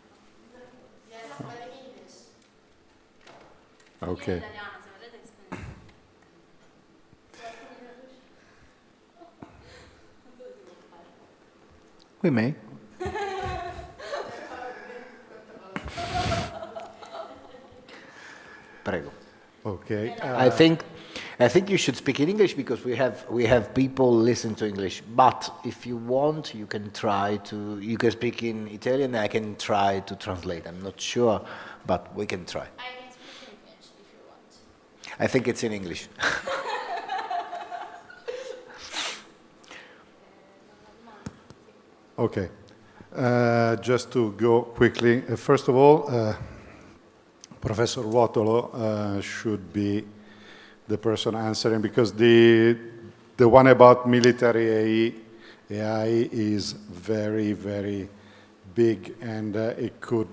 Yes, but in English. Okay. In italiano, se volete rispondere. we may. Prego. Okay. I think you should speak in English because we have people listen to English. But if you want, you can speak in Italian. I can try to translate. I'm not sure, but we can try. I can speak in French if you want. I think it's in English. Okay. Just to go quickly, first of all, Professor Ruotolo should be the person answering, because the one about military AI is very, very big, and it could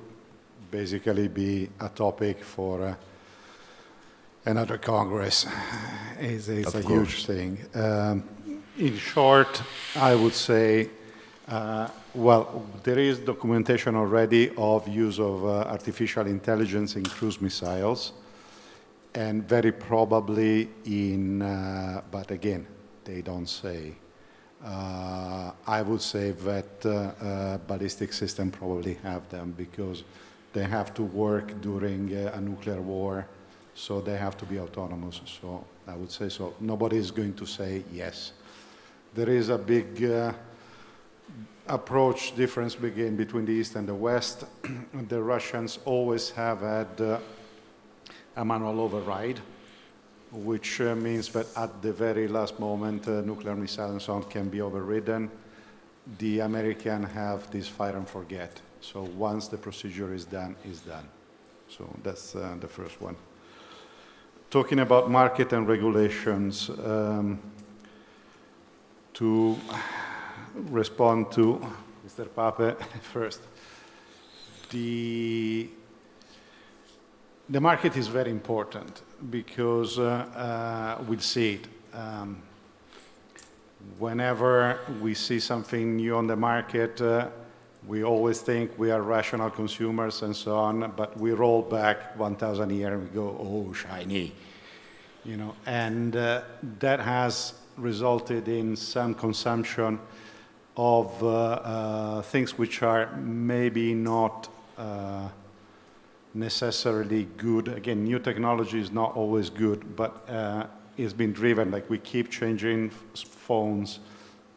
basically be a topic for another Congress. It's a huge thing. In short, I would say, well, there is documentation already of use of artificial intelligence in cruise missiles, and very probably but again, they don't say. I would say that ballistic systems probably have them because they have to work during a nuclear war, so they have to be autonomous. So I would say so. Nobody is going to say yes. There is a big approach difference between the East and the West. The Russians always have had a manual override, which means that at the very last moment, nuclear missiles and so on can be overridden. The Americans have this fire and forget. So once the procedure is done, it's done. So that's the first one. Talking about market and regulations, to respond to Mr. Pape first. The market is very important because we'll see it. Whenever we see something new on the market, We always think we are rational consumers and so on, but we roll back 1,000 years and we go, oh, shiny, you know, and that has resulted in some consumption of things which are maybe not necessarily good. Again, new technology is not always good, but it's been driven, like we keep changing phones.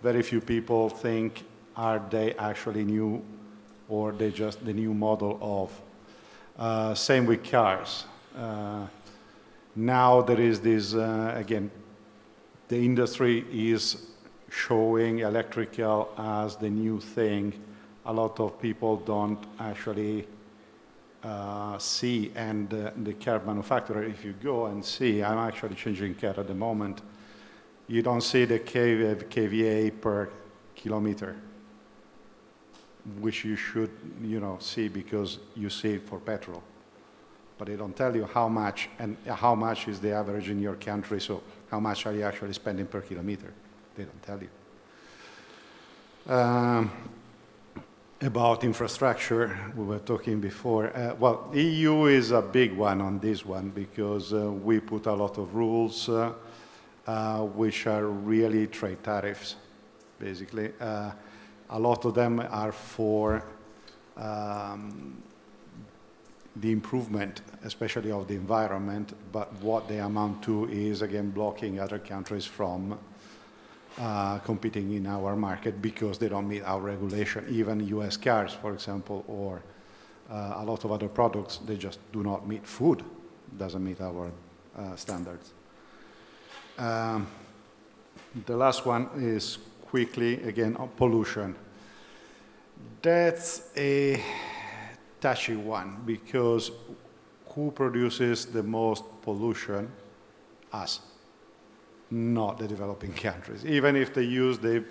Very few people think, are they actually new or they just the new model of. Same with cars. Now there is this, again, the industry is showing electrical as the new thing. A lot of people don't actually see, and the car manufacturer, if you go and see, I'm actually changing car at the moment, you don't see the kVA per kilometer, which you should, you know, see because you see it for petrol. But they don't tell you how much, and how much is the average in your country, so how much are you actually spending per kilometer? They don't tell you. About infrastructure, we were talking before. Well, EU is a big one on this one because we put a lot of rules which are really trade tariffs, basically. A lot of them are for the improvement, especially of the environment, but what they amount to is, again, blocking other countries from competing in our market because they don't meet our regulation. Even US cars, for example, or a lot of other products, they just do not meet food, doesn't meet our standards. The last one is quickly, again, on pollution. That's a touchy one because who produces the most pollution? Us, not the developing countries. Even if they use the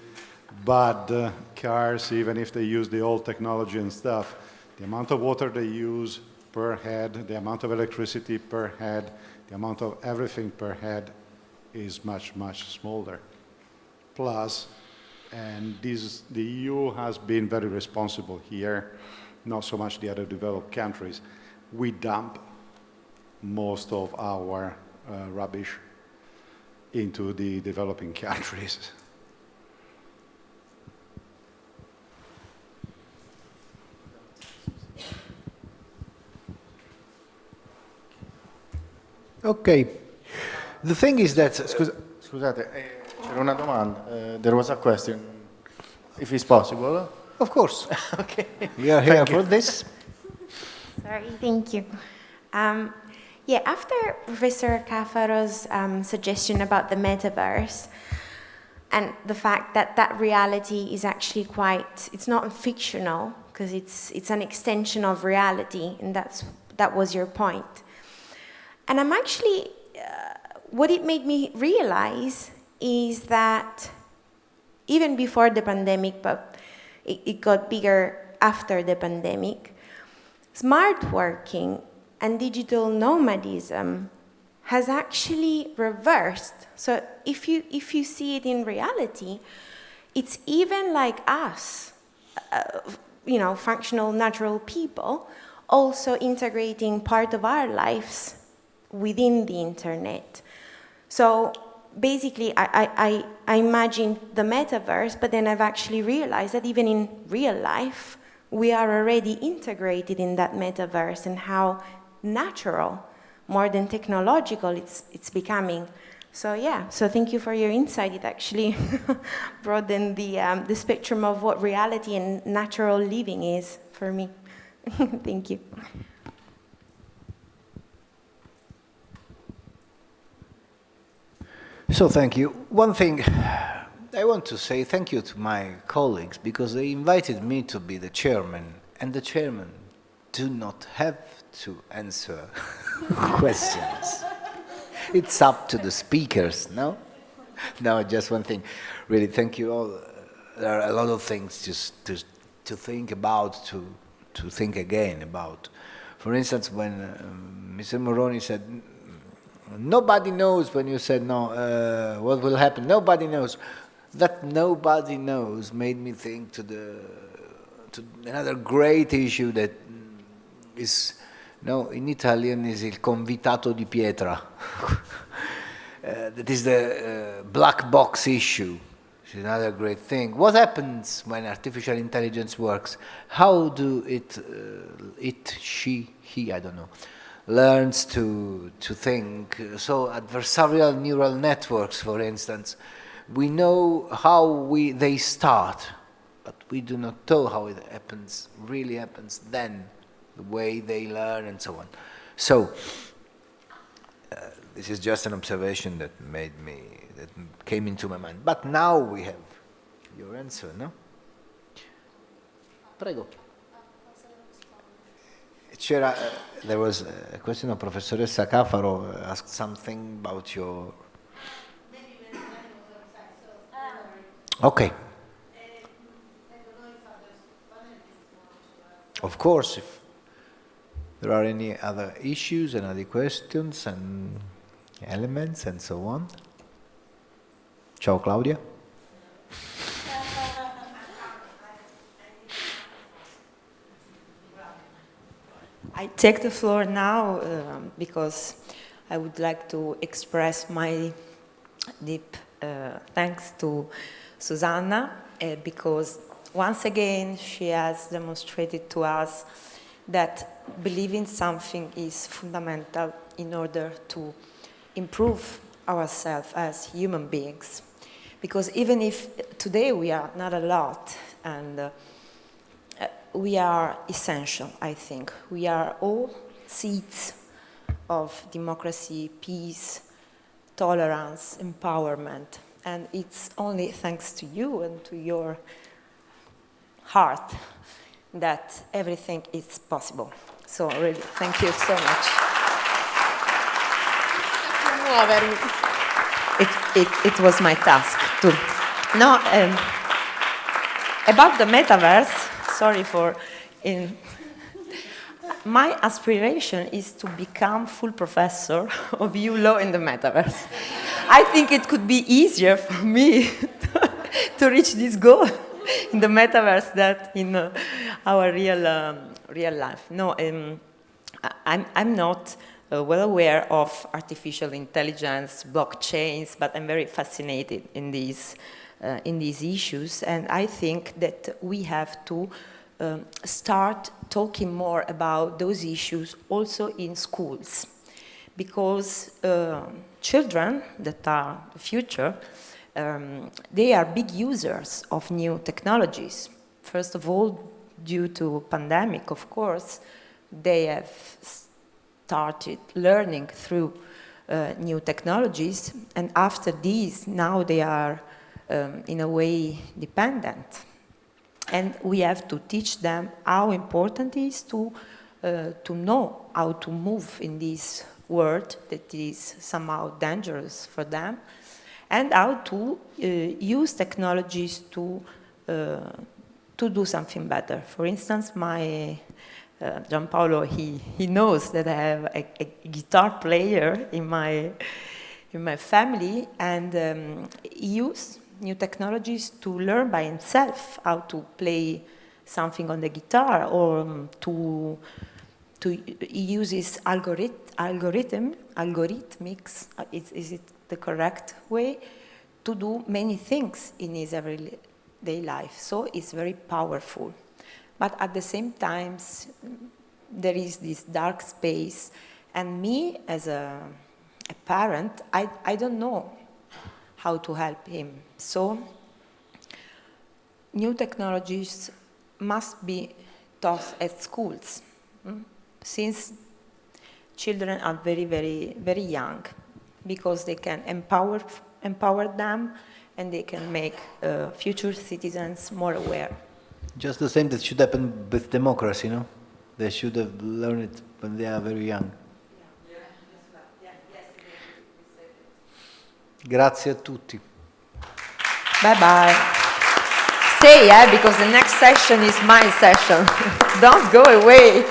bad cars, even if they use the old technology and stuff, the amount of water they use per head, the amount of electricity per head, the amount of everything per head is much, much smaller. Plus, and this, the EU has been very responsible here, not so much the other developed countries. We dump most of our rubbish into the developing countries. Okay. The thing is that... Scusate, c'era una domanda. There was a question, if it's possible. Of course. Okay. We are here for this. Sorry, thank you. Yeah, after Professor Cafaro's suggestion about the metaverse and the fact that that reality is actually quite, it's not fictional because it's an extension of reality, and that was your point. And I'm actually, what it made me realize is that even before the pandemic, but it got bigger after the pandemic, smart working and digital nomadism has actually reversed. So if you see it in reality, it's even like us, you know, functional, natural people, also integrating part of our lives within the internet. So basically, I imagined the metaverse, but then I've actually realized that even in real life, we are already integrated in that metaverse, and how natural, more than technological, it's becoming. So yeah, so thank you for your insight. It actually broadened the spectrum of what reality and natural living is for me. Thank you. So thank you. One thing, I want to say thank you to my colleagues because they invited me to be the chairman, and the chairman do not have to answer questions. It's up to the speakers, no? No, just one thing. Really, thank you all. There are a lot of things just to think about, to think again about. For instance, when Mr. Moroni said, nobody knows, when you said, no, what will happen, nobody knows. That nobody knows made me think to to another great issue that is, in Italian is il convitato di pietra. That is the black box issue. Which is another great thing. What happens when artificial intelligence works? How do he, I don't know, learns to think? So adversarial neural networks, for instance, we know how they start, but we do not know how it really happens then, the way they learn and so on. So this is just an observation that came into my mind. But now we have your answer, no? Prego. There was a question of Professoressa Cafaro asked something about your... Okay. Of course, if there are any other issues and other questions and elements and so on. Ciao Claudia. I take the floor now because I would like to express my deep thanks to Susanna because once again she has demonstrated to us that believing something is fundamental in order to improve ourselves as human beings. Because even if today we are not a lot and we are essential, I think. We are all seeds of democracy, peace, tolerance, empowerment. And it's only thanks to you and to your heart that everything is possible. So really, thank you so much. It was my task too. No, about the metaverse, sorry for... my aspiration is to become full professor of EU law in the metaverse. I think it could be easier for me to reach this goal in the metaverse than in our real life. No, I'm not well aware of artificial intelligence, blockchains, but I'm very fascinated in these issues, and I think that we have to start talking more about those issues also in schools, because children that are the future, they are big users of new technologies. First of all, due to pandemic, of course, they have started learning through new technologies, and after these, now they are in a way dependent. And we have to teach them how important it is to know how to move in this world that is somehow dangerous for them, and how to use technologies to do something better. For instance, my Gianpaolo, he knows that I have a guitar player in my family, and he uses new technologies to learn by himself how to play something on the guitar, or he uses algorithmics, is it the correct way, to do many things in his everyday life. So it's very powerful. But at the same time, there is this dark space, and me as a parent, I don't know how to help him. So new technologies must be taught at schools, since children are very, very, very young, because they can empower them, and they can make future citizens more aware. Just the same that should happen with democracy, no? They should have learned it when they are very young. Grazie a tutti. Bye bye. Stay, because the next session is my session. Don't go away.